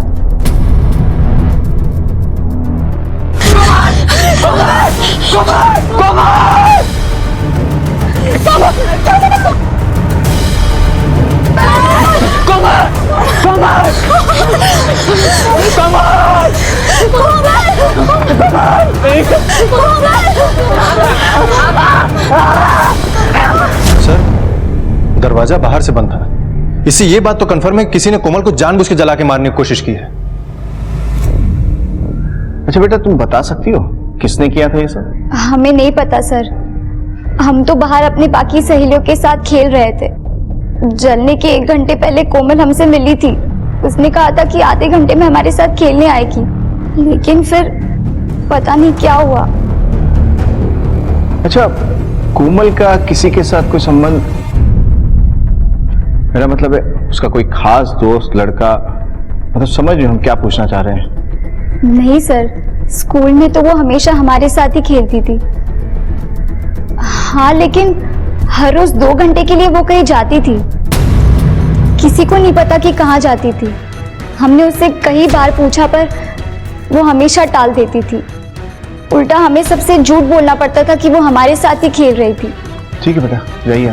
सर, दरवाजा बाहर से बंद था, इससे ये बात तो कंफर्म है किसी ने कोमल को जानबूझ के जला के मारने की कोशिश की है। अच्छा बेटा, तुम बता सकती हो किसने किया था ये सब? हमें नहीं पता सर, हम तो बाहर अपनी बाकी सहेलियों के साथ खेल रहे थे। जलने के 1 घंटे पहले कोमल हमसे मिली थी। उसने कहा था कि आधे घंटे में हमारे साथ खेलने आएगी, लेकिन फिर पता नहीं क्या हुआ। अच्छा, कोमल का किसी के साथ कोई संबंध? मेरा मतलब है उसका कोई खास दोस्त, लड़का, मतलब समझ रहे हो हम क्या पूछना चाह रहे हैं? नहीं सर, स्कूल में तो वो हमेशा हमारे साथ ही खेलती थी। हाँ, लेकिन हर रोज 2 घंटे के लिए वो कहीं जाती थी। किसी को नहीं पता कि कहाँ जाती थी। हमने उससे कई बार पूछा, पर वो हमेशा टाल देती थी। उल्टा हमें सबसे झूठ बोलना पड़ता था कि वो हमारे साथ ही खेल रही थी। ठीक है बेटा, जाइए।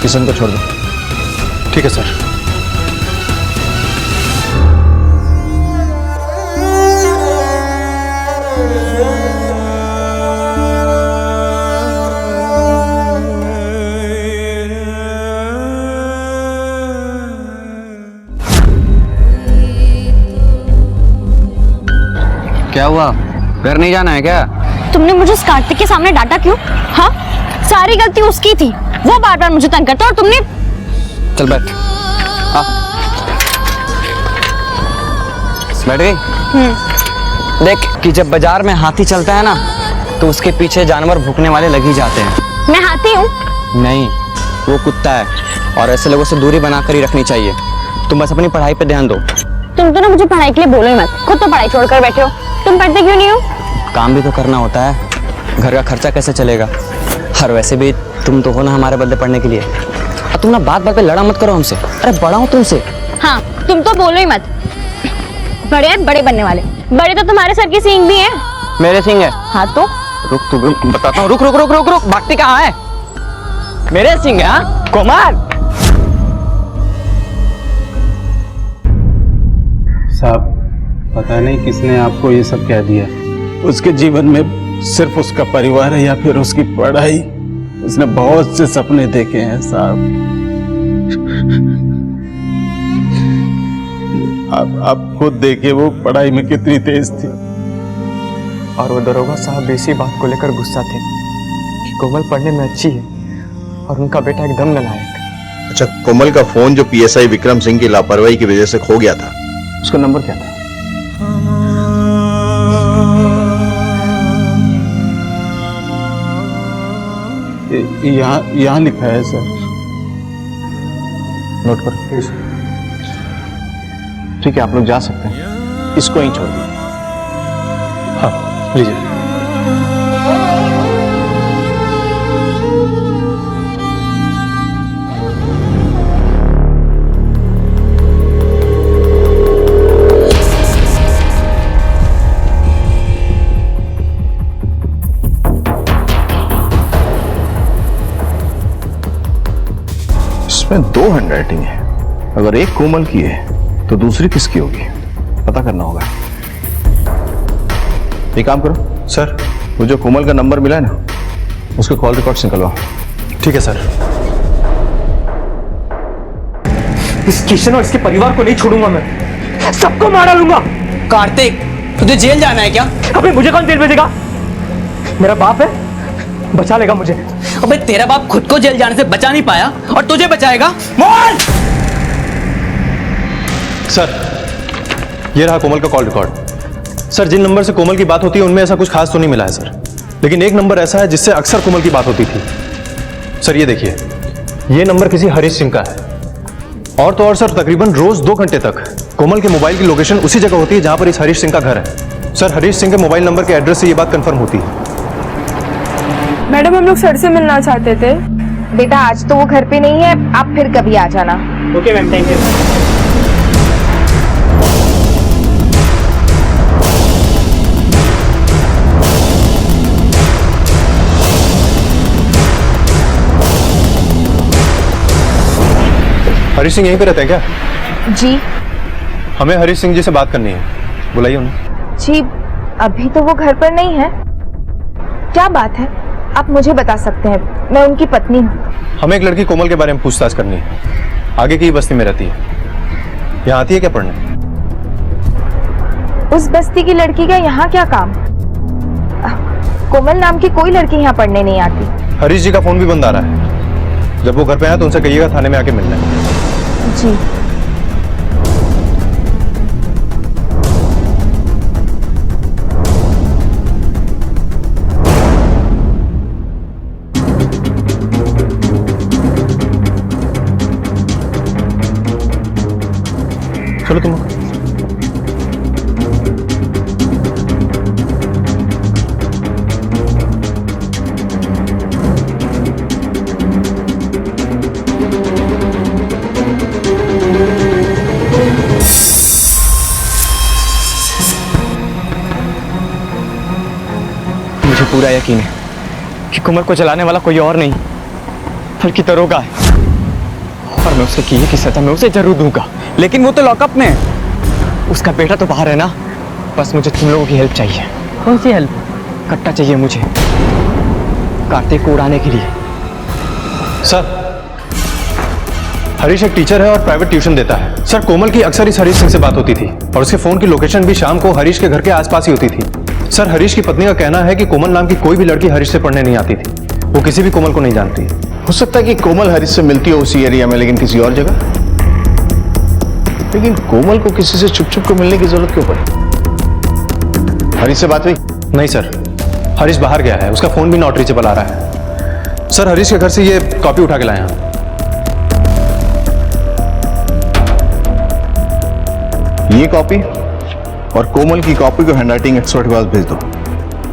किशन को छोड़ दो। ठीक है सर। क्या हुआ? घर नहीं जाना है क्या? तुमने मुझे उस कार्तिक के सामने डांटा क्यों? हाँ, सारी गलती उसकी थी, वो बार बार मुझे तंग करता और तुमने। चल बैठ। बैठ गई? देख कि जब बाजार में हाथी चलता है ना, तो उसके पीछे जानवर भूखने वाले लग ही जाते हैं। मैं हाथी हूँ? नहीं, वो कुत्ता है और ऐसे लोगों से दूरी बनाकर ही रखनी चाहिए। तुम बस अपनी पढ़ाई पे ध्यान दो। तुम तो ना मुझे पढ़ाई के लिए बोलो ही मत, खुद तो पढ़ाई छोड़कर बैठे हो। तुम पढ़ते क्यों नहीं हो? काम भी तो करना होता है, घर का खर्चा कैसे चलेगा। और वैसे भी तुम तो हो ना हमारे बदले पढ़ने के लिए। और तुम ना बात बात पे लड़ा मत करो हमसे। अरे बड़ा हूँ तुमसे। हाँ, तुम तो बोलो ही मत। बड़े हैं बड़े बनने वाले। बड़े तो तुम्हारे सर की सींग भी है। मेरे सिंह है? हाँ तो रुक तू बताता हूँ। रुक रुक रुक रुक रुक, भागती कहाँ है? मेरे सिंह है? हाँ कोमल। साहब पता नहीं किसने आपको ये सब कह दिया। उसके जीवन में सिर्फ उसका परिवार है या फिर उसकी पढ़ाई। उसने बहुत से सपने देखे हैं साहब। आप खुद देखिए वो पढ़ाई में कितनी तेज थी। और वो दरोगा साहब इसी बात को लेकर गुस्सा थे कि कोमल पढ़ने में अच्छी है और उनका बेटा एकदम नालायक। अच्छा, कोमल का फोन जो पीएसआई विक्रम सिंह की लापरवाही की वजह से खो गया था, उसका नंबर क्या था? यहाँ लिखा है सर। नोट करो। ठीक है, आप लोग जा सकते हैं। इसको ही छोड़ दीजिए। हाँ लीजिए। इसमें 2 हैंडराइटिंग है। अगर एक कोमल की है तो दूसरी किसकी होगी, पता करना होगा। एक काम करो सर, वो जो कोमल का नंबर मिला है ना, उसके कॉल रिकॉर्ड्स निकलवाओ। ठीक है सर। इस किशन और इसके परिवार को नहीं छोड़ूंगा मैं, सबको मार डालूंगा। कार्तिक, तुझे जेल जाना है क्या? अबे मुझे कौन जेल भेजेगा? मेरा बाप है, बचा लेगा मुझे। अबे तेरा बाप खुद को जेल जाने से बचा नहीं पाया और तुझे बचाएगा? मोहन! सर, ये रहा कोमल का कॉल रिकॉर्ड। सर, जिन नंबर से कोमल की बात होती है उनमें ऐसा कुछ खास तो नहीं मिला है सर, लेकिन एक नंबर ऐसा है जिससे अक्सर कोमल की बात होती थी। सर ये देखिए, ये नंबर किसी हरीश सिंह का है। और तो और सर, तकरीबन रोज 2 घंटे तक कोमल के मोबाइल की लोकेशन उसी जगह होती है जहां पर इस हरीश सिंह का घर है। सर, हरीश सिंह के मोबाइल नंबर के एड्रेस से ये बात कंफर्म होती है। मैडम, हम लोग सर से मिलना चाहते थे। बेटा आज तो वो घर पे नहीं है, आप फिर कभी आ जाना। Okay ma'am, thank you. Harish Singh यहीं पे रहते हैं क्या? जी। हमें हरीश सिंह जी से बात करनी है, बुलाइए उन्हें। जी अभी तो वो घर पर नहीं है। क्या बात है, आप मुझे बता सकते हैं, मैं उनकी पत्नी हूँ। हमें एक लड़की कोमल के बारे में पूछताछ करनी है, आगे की बस्ती में रहती है। यहाँ आती है क्या पढ़ने? उस बस्ती की लड़की का यहाँ क्या काम? कोमल नाम की कोई लड़की यहाँ पढ़ने नहीं आती। हरीश जी का फोन भी बंद आ रहा है। जब वो घर पे आए तो उनसे कहिएगा थाने में आके मिलना है। जी। चलो तुम। मुझे पूरा यकीन है कि कुमार को चलाने वाला कोई और नहीं बल्कि दरोगा है, और मैं उसके किए की सजा मैं उसे जरूर दूंगा। लेकिन वो तो लॉकअप में है, उसका बेटा तो बाहर है ना। बस मुझे तुम लोगों की हेल्प चाहिए। कौन सी हेल्प? कट्टा चाहिए मुझे कार्तिक को उड़ाने के लिए। सर, हरीश एक टीचर है और प्राइवेट ट्यूशन देता है। सर, कोमल की अक्सर इस हरीश सिंह से बात होती थी और उसके फोन की लोकेशन भी शाम को हरीश के घर के आसपास ही होती थी। सर, हरीश की पत्नी का कहना है कि कोमल नाम की कोई भी लड़की हरीश से पढ़ने नहीं आती थी। वो किसी भी कोमल को नहीं जानती। हो सकता है कि कोमल हरीश से मिलती हो उसी एरिया में, लेकिन किसी और जगह। लेकिन कोमल को किसी से छुप छुप को मिलने की जरूरत क्यों पड़ी? हरीश से बात हुई? नहीं सर, हरीश बाहर गया है, उसका फोन भी नॉट रीचेबल आ रहा है। सर हरीश के घर से ये कॉपी उठा के लाए हैं। ये कॉपी और कोमल की कॉपी को हैंडराइटिंग एक्सपर्ट के पास भेज दो।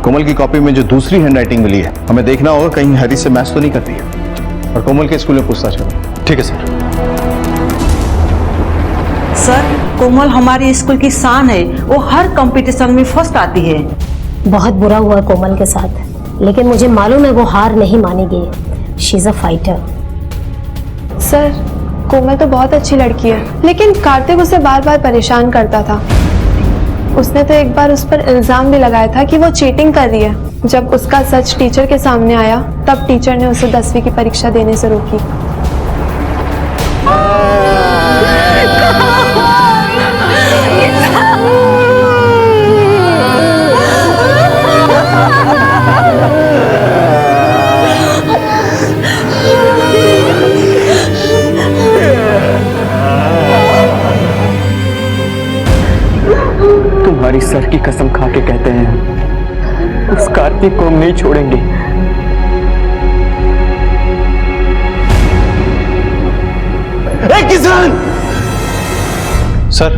कोमल की कॉपी में जो दूसरी हैंडराइटिंग मिली है, हमें देखना होगा कहीं हरीश से मैच तो नहीं करती है। और कोमल के स्कूल में पूछताछ करो। ठीक है सर। सर, कोमल हमारी स्कूल की शान है, वो हर कंपटीशन में फर्स्ट आती है। बहुत बुरा हुआ कोमल के साथ, लेकिन मुझे मालूम है वो हार नहीं मानेगी। She is a fighter. Sir, Komal तो बहुत अच्छी लड़की है, लेकिन कार्तिक उसे बार बार परेशान करता था। उसने तो एक बार उस पर इल्जाम भी लगाया था कि वो चीटिंग कर रही है। जब उसका सच टीचर के सामने आया, तब टीचर ने उसे 10वीं की परीक्षा देने से रोकी। तुम्हारी सर की कसम खा के कहते हैं, उस कार्तिक को हम नहीं छोड़ेंगे। किसान! सर,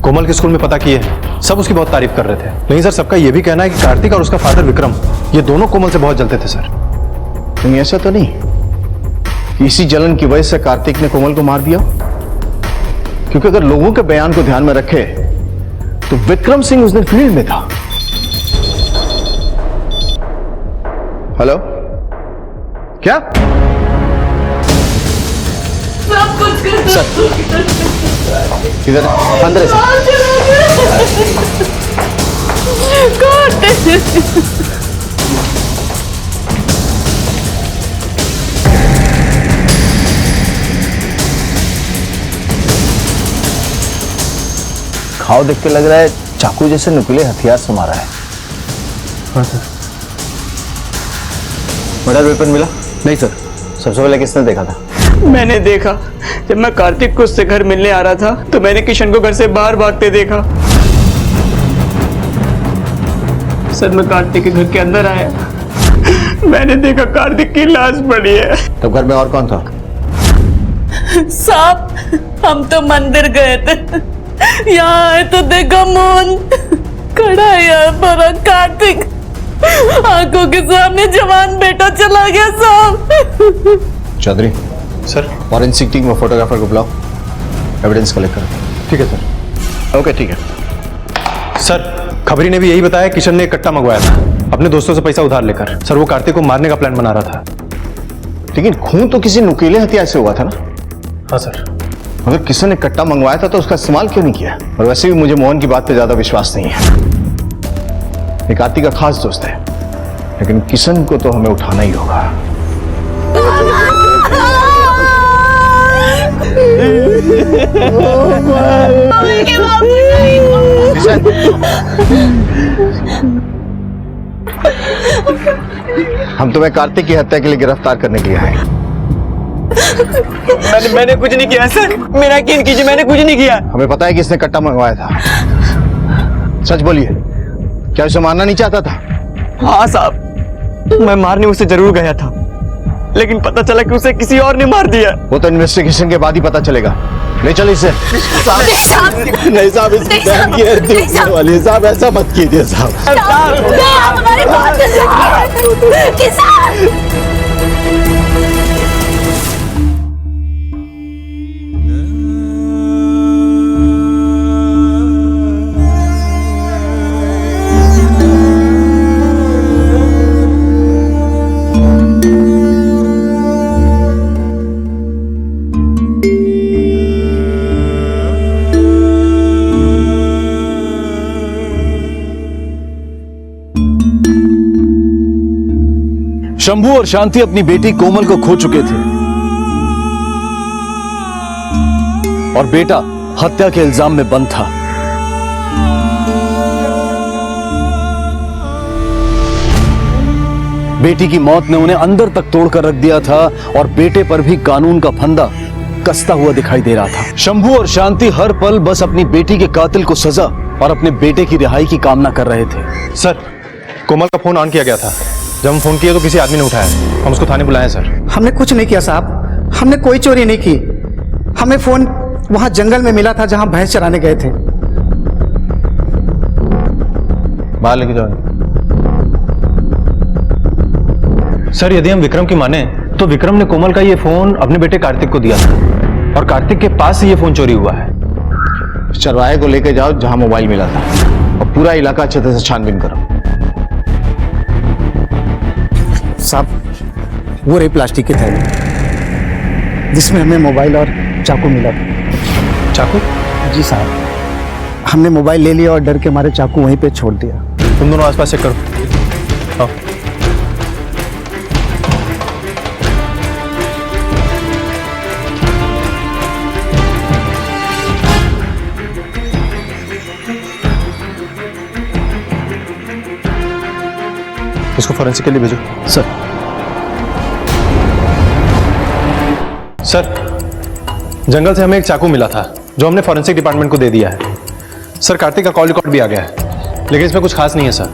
कोमल के स्कूल में पता किए हैं, सब उसकी बहुत तारीफ कर रहे थे। लेकिन सर सबका यह भी कहना है कि कार्तिक और उसका फादर विक्रम, ये दोनों कोमल से बहुत जलते थे सर। कहीं ऐसा तो नहीं कि इसी जलन की वजह से कार्तिक ने कोमल को मार दिया? क्योंकि अगर लोगों के बयान को ध्यान में रखे तो विक्रम सिंह उस दिन फील्ड में था। हेलो, क्या? सब कुछ इधर अंदर है घाव देख के लग रहा है चाकू जैसे नुकीले हथियार से मारा है। हाँ सर। मर्डर वेपन मिला? नहीं सर। सबसे पहले किसने देखा था? मैंने देखा। जब मैं कार्तिक को उससे घर मिलने आ रहा था तो मैंने किशन को घर से बाहर भागते देखा। सर, मैं कार्तिक के घर के अंदर आया, मैंने देखा कार्तिक की लाश पड़ी है। तब घर में और कौन था? साहब, हम तो मंदिर गए थे, यहाँ आए तो देखा मोहन खड़ा है यहाँ पर। कार्तिक आंखों के सामने जवान बेटा चला गया साहब। चौधरी सर, फॉरेंसिक टीम में फोटोग्राफर को बुलाओ, एविडेंस कलेक्ट करो। ठीक है सर। ओके, ठीक है सर। खबरी ने भी यही बताया, किशन ने एक कट्टा मंगवाया था अपने दोस्तों से पैसा उधार लेकर। सर, वो कार्तिक को मारने का प्लान बना रहा था। लेकिन खून तो किसी नुकीले हथियार से हुआ था ना? हाँ सर। अगर किशन ने कट्टा मंगवाया था तो उसका इस्तेमाल क्यों नहीं किया? और वैसे भी मुझे मोहन की बात पे ज्यादा विश्वास नहीं है। ये कार्तिक का खास दोस्त है, लेकिन किशन को तो हमें उठाना ही होगा। हम तुम्हें कार्तिक की हत्या के लिए गिरफ्तार करने के लिए आए। मैंने कुछ नहीं किया सर, मेरा यकीन कीजिए, मैंने कुछ नहीं किया। हमें पता है कि इसने कट्टा मंगवाया था। सच बोलिए, क्या उसे मारना नहीं चाहता था? हाँ साहब, मैं मारने उसे जरूर गया था, लेकिन पता चला कि उसे किसी और ने मार दिया। वो तो इन्वेस्टिगेशन के बाद ही पता चलेगा। ले चल इसे। नहीं साहब, इसकी बहन की हत्या होने वाली है साहब, ऐसा मत कीजिए साहब। हमारी बात किसान। शंभू और शांति अपनी बेटी कोमल को खो चुके थे और बेटा हत्या के इल्जाम में बंद था। बेटी की मौत ने उन्हें अंदर तक तोड़कर रख दिया था और बेटे पर भी कानून का फंदा कसता हुआ दिखाई दे रहा था। शंभू और शांति हर पल बस अपनी बेटी के कातिल को सजा और अपने बेटे की रिहाई की कामना कर रहे थे। सर, कोमल का फोन ऑन किया गया था। जब हम फोन किए तो किसी आदमी ने उठाया। हम उसको थाने बुलाए सर। हमने कुछ नहीं किया साहब, हमने कोई चोरी नहीं की। हमें फोन वहां जंगल में मिला था जहां भैंस चराने गए थे। बाहर लेके जाओ। सर यदि हम विक्रम की माने तो विक्रम ने कोमल का ये फोन अपने बेटे कार्तिक को दिया था और कार्तिक के पास से ये फोन चोरी हुआ है। चरवाहे को लेके जाओ जहां मोबाइल मिला था और पूरा इलाका अच्छे तरह से छानबीन करो। साहब वो रही प्लास्टिक की थैली जिसमें हमें मोबाइल और चाकू मिला था। चाकू? जी साहब, हमने मोबाइल ले लिया और डर के मारे चाकू वहीं पे छोड़ दिया। तुम दोनों आसपास चेक करो। आओ। इसको फोरेंसिक के लिए भेजो। सर जंगल से हमें एक चाकू मिला था जो हमने फोरेंसिक डिपार्टमेंट को दे दिया है। सर कार्तिक का कॉल रिकॉर्ड भी आ गया है, लेकिन इसमें कुछ खास नहीं है सर।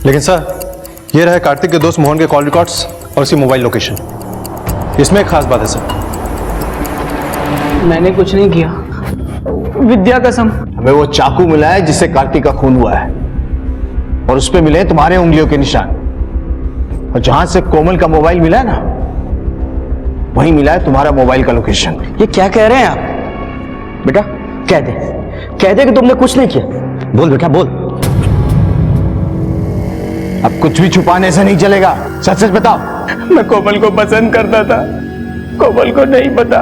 लेकिन सर ये रहे कार्तिक के दोस्त मोहन के कॉल रिकॉर्ड्स और उसकी मोबाइल लोकेशन। इसमें एक खास बात है सर। मैंने कुछ नहीं किया, विद्या कसम। हमें वो चाकू मिला है जिससे कार्तिक का खून हुआ है और उसपे मिले हैं तुम्हारे उंगलियों के निशान। और जहां से कोमल का मोबाइल मिला है ना, वहीं मिला है तुम्हारा मोबाइल का लोकेशन। ये क्या कह रहे हैं आप? बेटा कह दे कि तुमने कुछ नहीं किया। बोल बेटा बोल। अब कुछ भी छुपाने से नहीं चलेगा, सच सच बताओ। मैं कोमल को पसंद करता था, कोमल को नहीं पता।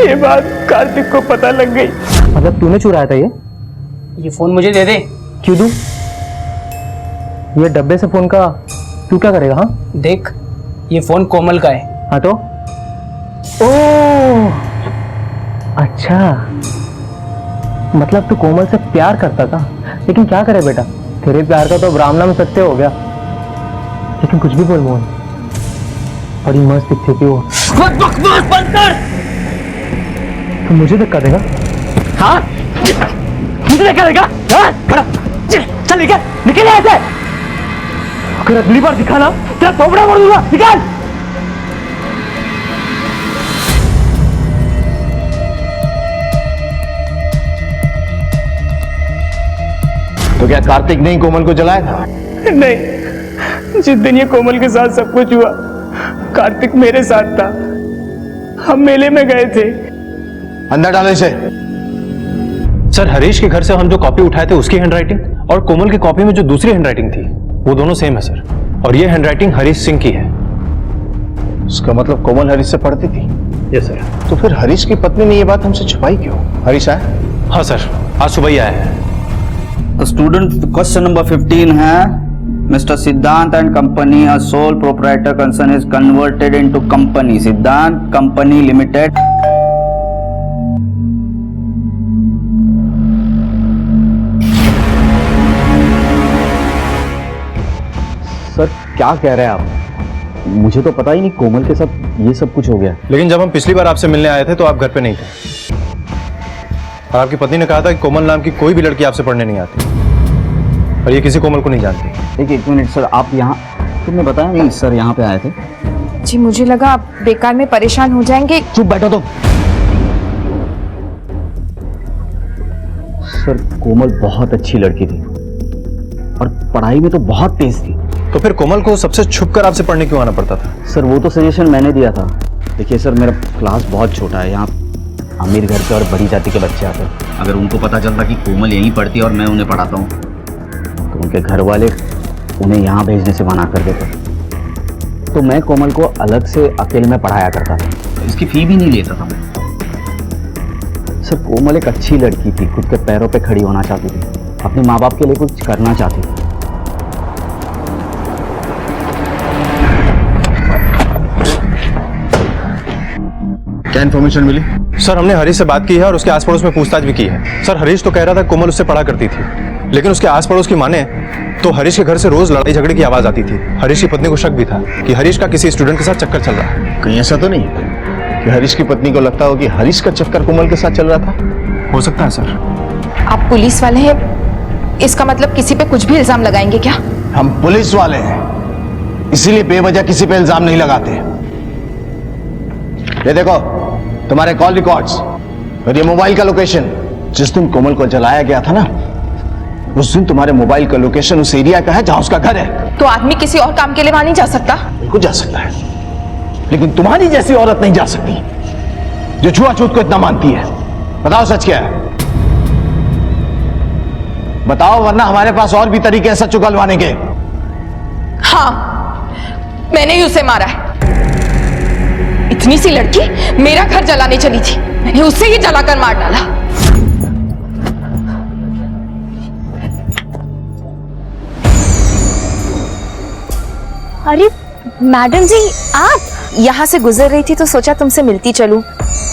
ये बात कार्तिक को पता लग गई। मतलब तूने चुराया था ये फोन मुझे दे दे। क्यों दूं? ये डब्बे से फोन का तू क्या करेगा? हाँ देख, ये फोन कोमल का है। हाँ तो? ओह अच्छा, मतलब तू कोमल से प्यार करता था। लेकिन क्या करे बेटा, तेरे प्यार का तो अब राम नाम सत्य हो गया। लेकिन कुछ भी बोल मोहन, बड़ी मस्त दिखती थी वो। बकवास बंद कर। तू मुझे धक्का देगा? हाँ मुझे धक्का देगा? हाँ खड़ा चल निकल यहाँ से। अगर अगली बार दिखाना तेरा थोपड़ा मार दूंगा। निकाल। तो क्या कार्तिक ने ही कोमल को जलाया था? नहीं, जिस दिन ये कोमल के साथ सब कुछ हुआ कार्तिक मेरे साथ था। हम मेले में गए थे। अंदर डालो इसे। सर हरीश के घर से हम जो कॉपी उठाए थे उसकी हैंडराइटिंग और कोमल की कॉपी में जो दूसरी हैंडराइटिंग थी वो दोनों सेम है सर। और ये हैंडराइटिंग हरीश सिंह की है। उसका मतलब कोमल हरीश से पढ़ती थी? Yes sir. तो फिर हरीश की पत्नी ने ये बात हमसे छुपाई क्यों? हरीश आया? हाँ सर, आज सुबह ही आया है। स्टूडेंट क्वेश्चन नंबर 15 है, मिस्टर सिद्धांत and company a sole proprietor concern is converted into company सिद्धांत कंपनी लिमिटेड। सर क्या कह रहे हैं आप? मुझे तो पता ही नहीं कोमल के साथ ये सब कुछ हो गया। लेकिन जब हम पिछली बार आपसे मिलने आए थे तो आप घर पे नहीं थे और आपकी पत्नी ने कहा था कि कोमल नाम की कोई भी लड़की आपसे पढ़ने नहीं आती और ये किसी कोमल को नहीं जानती। एक मिनट सर, आप यहाँ तुमने बताया नहीं सर यहाँ पे आए थे? जी मुझे लगा आप बेकार में परेशान हो जाएंगे। चुप बैठो तुम। सर कोमल बहुत अच्छी लड़की थी और पढ़ाई में तो बहुत तेज थी। तो फिर कोमल को सबसे छुप कर आपसे पढ़ने क्यों आना पड़ता था? सर वो तो सजेशन मैंने दिया था। देखिए सर, मेरा क्लास बहुत छोटा है, यहाँ अमीर घर के और बड़ी जाति के बच्चे आते हैं। अगर उनको पता चलता कि कोमल यहीं पढ़ती है और मैं उन्हें पढ़ाता हूँ तो उनके घर वाले उन्हें यहाँ भेजने से मना कर देते। तो मैं कोमल को अलग से अकेले में पढ़ाया करता था, इसकी फी भी नहीं लेता था मैं। सर कोमल एक अच्छी लड़की थी, खुद के पैरों पे खड़ी होना चाहती थी, अपने माँ बाप के लिए कुछ करना चाहती थी। क्या इन्फॉर्मेशन मिली? सर हमने हरीश से बात की है और उसके आस पड़ोस में पूछताछ भी की है। सर हरीश तो कह रहा था कोमल उससे पढ़ा करती थी, लेकिन उसके आस पड़ोस की माने तो हरीश के घर से रोज लड़ाई झगड़े की आवाज आती थी। हरीश की पत्नी को शक भी था कि हरीश का किसी स्टूडेंट के साथ चक्कर चल रहा है। कहीं ऐसा तो नहीं कि हरीश की पत्नी को लगता हो कि हरीश का चक्कर कोमल के साथ चल रहा था? हो सकता है सर। आप पुलिस वाले हैं, इसका मतलब किसी पे कुछ भी इल्जाम लगाएंगे क्या? हम पुलिस वाले हैं, इसीलिए बेवजह किसी पे इल्जाम नहीं लगाते। ये देखो तुम्हारे कॉल रिकॉर्ड्स और ये मोबाइल का लोकेशन। जिस दिन कोमल को जलाया गया था ना, उस दिन तुम्हारे मोबाइल का लोकेशन उस एरिया का है जहां उसका घर है। तो आदमी किसी और काम के लिए वहां नहीं जा सकता? बिल्कुल जा सकता है, लेकिन तुम्हारी जैसी औरत नहीं जा सकती जो छुआछूत को इतना मानती है। बताओ सच क्या है, बताओ, वरना हमारे पास और भी तरीके हैं सच उगलवाने के। हाँ, मैंने ही उसे मारा है। इतनी सी लड़की मेरा घर जलाने चली थी, मैंने उसे ही जलाकर मार डाला। अरे मैडम जी, आप यहाँ से गुजर रही थी तो सोचा तुमसे मिलती चलूं।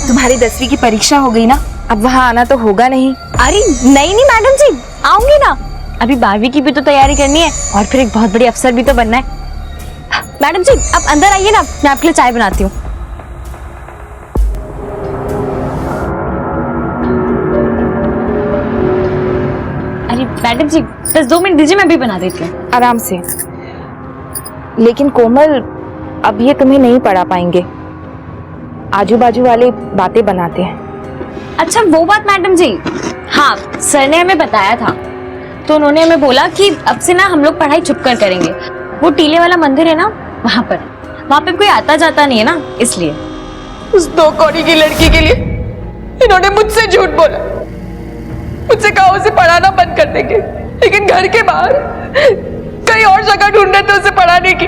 तुम्हारी 10वीं की परीक्षा हो गई ना, अब वहाँ आना तो होगा नहीं। अरे नहीं मैडम जी, आऊंगी ना। अभी 12वीं की भी तो तैयारी करनी है और फिर एक बहुत बड़ी अफसर भी तो बनना है। मैडम जी आप अंदर आइए ना, मैं आपके लिए चाय बनाती हूँ। अरे मैडम जी बस 2 मिनट दीजिए, मैं भी बना देती हूँ। आराम से। लेकिन कोमल, अब ये तुम्हें नहीं पढ़ा पाएंगे, आजू बाजू वाले बातें बनाते हैं। अच्छा वो बात मैडम जी, हाँ सर ने हमें बताया था, तो उन्होंने हमें बोला कि अब से ना हम लोग पढ़ाई छुप कर करेंगे। वो टीले वाला मंदिर है ना, वहाँ पे कोई आता जाता नहीं है ना, इसलिए। उस 2 कौड़ी की लड़की के लिए इन्होंने मुझसे झूठ बोला, मुझसे कहा उसे पढ़ाना बंद कर देंगे, लेकिन घर के बाहर कहीं और जगह ढूंढ रहे थे उसे पढ़ाने की।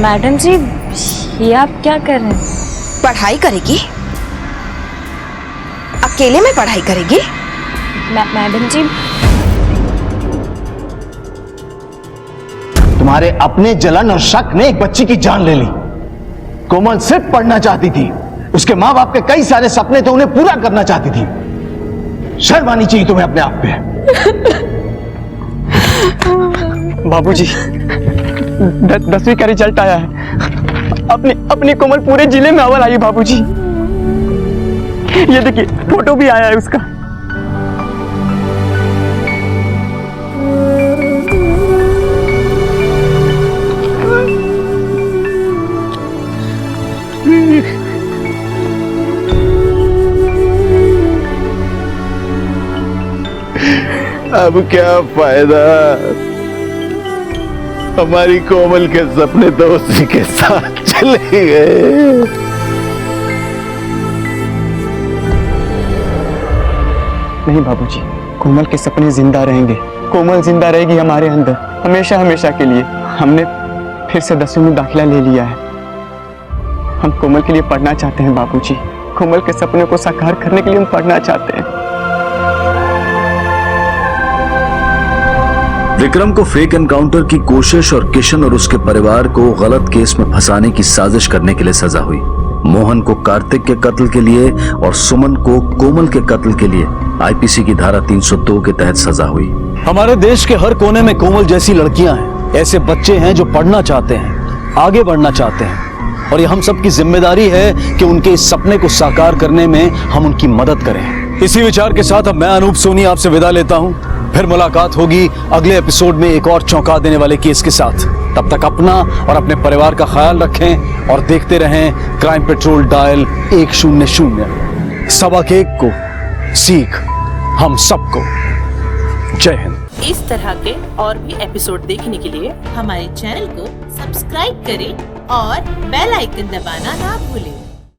मैडम जी ये आप क्या कर रहे हैं? पढ़ाई करेगी? अकेले में पढ़ाई करेगी? मैडम जी तुम्हारे अपने जलन और शक ने एक बच्ची की जान ले ली। कोमल सिर्फ पढ़ना चाहती थी, उसके माँ बाप के कई सारे सपने तो उन्हें पूरा करना चाहती थी। शर्म आनी चाहिए तुम्हें अपने आप पे। बाबूजी 10वीं का रिजल्ट आया है, अपनी कोमल पूरे जिले में अव्वल आई बाबूजी। ये देखिए फोटो भी आया है उसका। अब क्या फायदा, हमारी कोमल के सपने तो उसी के साथ चले गए। नहीं बाबूजी, कोमल के सपने जिंदा रहेंगे, कोमल जिंदा रहेगी हमारे अंदर हमेशा हमेशा के लिए। हमने फिर से 10वीं में दाखिला ले लिया है। हम कोमल के लिए पढ़ना चाहते हैं बाबूजी, कोमल के सपने को साकार करने के लिए हम पढ़ना चाहते हैं। विक्रम को फेक एनकाउंटर की कोशिश और किशन और उसके परिवार को गलत केस में फंसाने की साजिश करने के लिए सजा हुई। मोहन को कार्तिक के कत्ल के लिए और सुमन को कोमल के कत्ल के लिए आईपीसी की धारा 302 के तहत सजा हुई। हमारे देश के हर कोने में कोमल जैसी लड़कियां हैं, ऐसे बच्चे हैं जो पढ़ना चाहते हैं, आगे बढ़ना चाहते हैं, और ये हम सब की जिम्मेदारी है कि उनके इस सपने को साकार करने में हम उनकी मदद करें। इसी विचार के साथ अब मैं अनूप सोनी आपसे विदा लेता हूं। फिर मुलाकात होगी अगले एपिसोड में एक और चौंका देने वाले केस के साथ। तब तक अपना और अपने परिवार का ख्याल रखें और देखते रहें क्राइम पेट्रोल डायल 100। सबक एक को सीख हम सबको। जय हिंद। इस तरह के और भी एपिसोड देखने के लिए हमारे चैनल को सब्सक्राइब करें और बेल आइकन दबाना ना भूलें।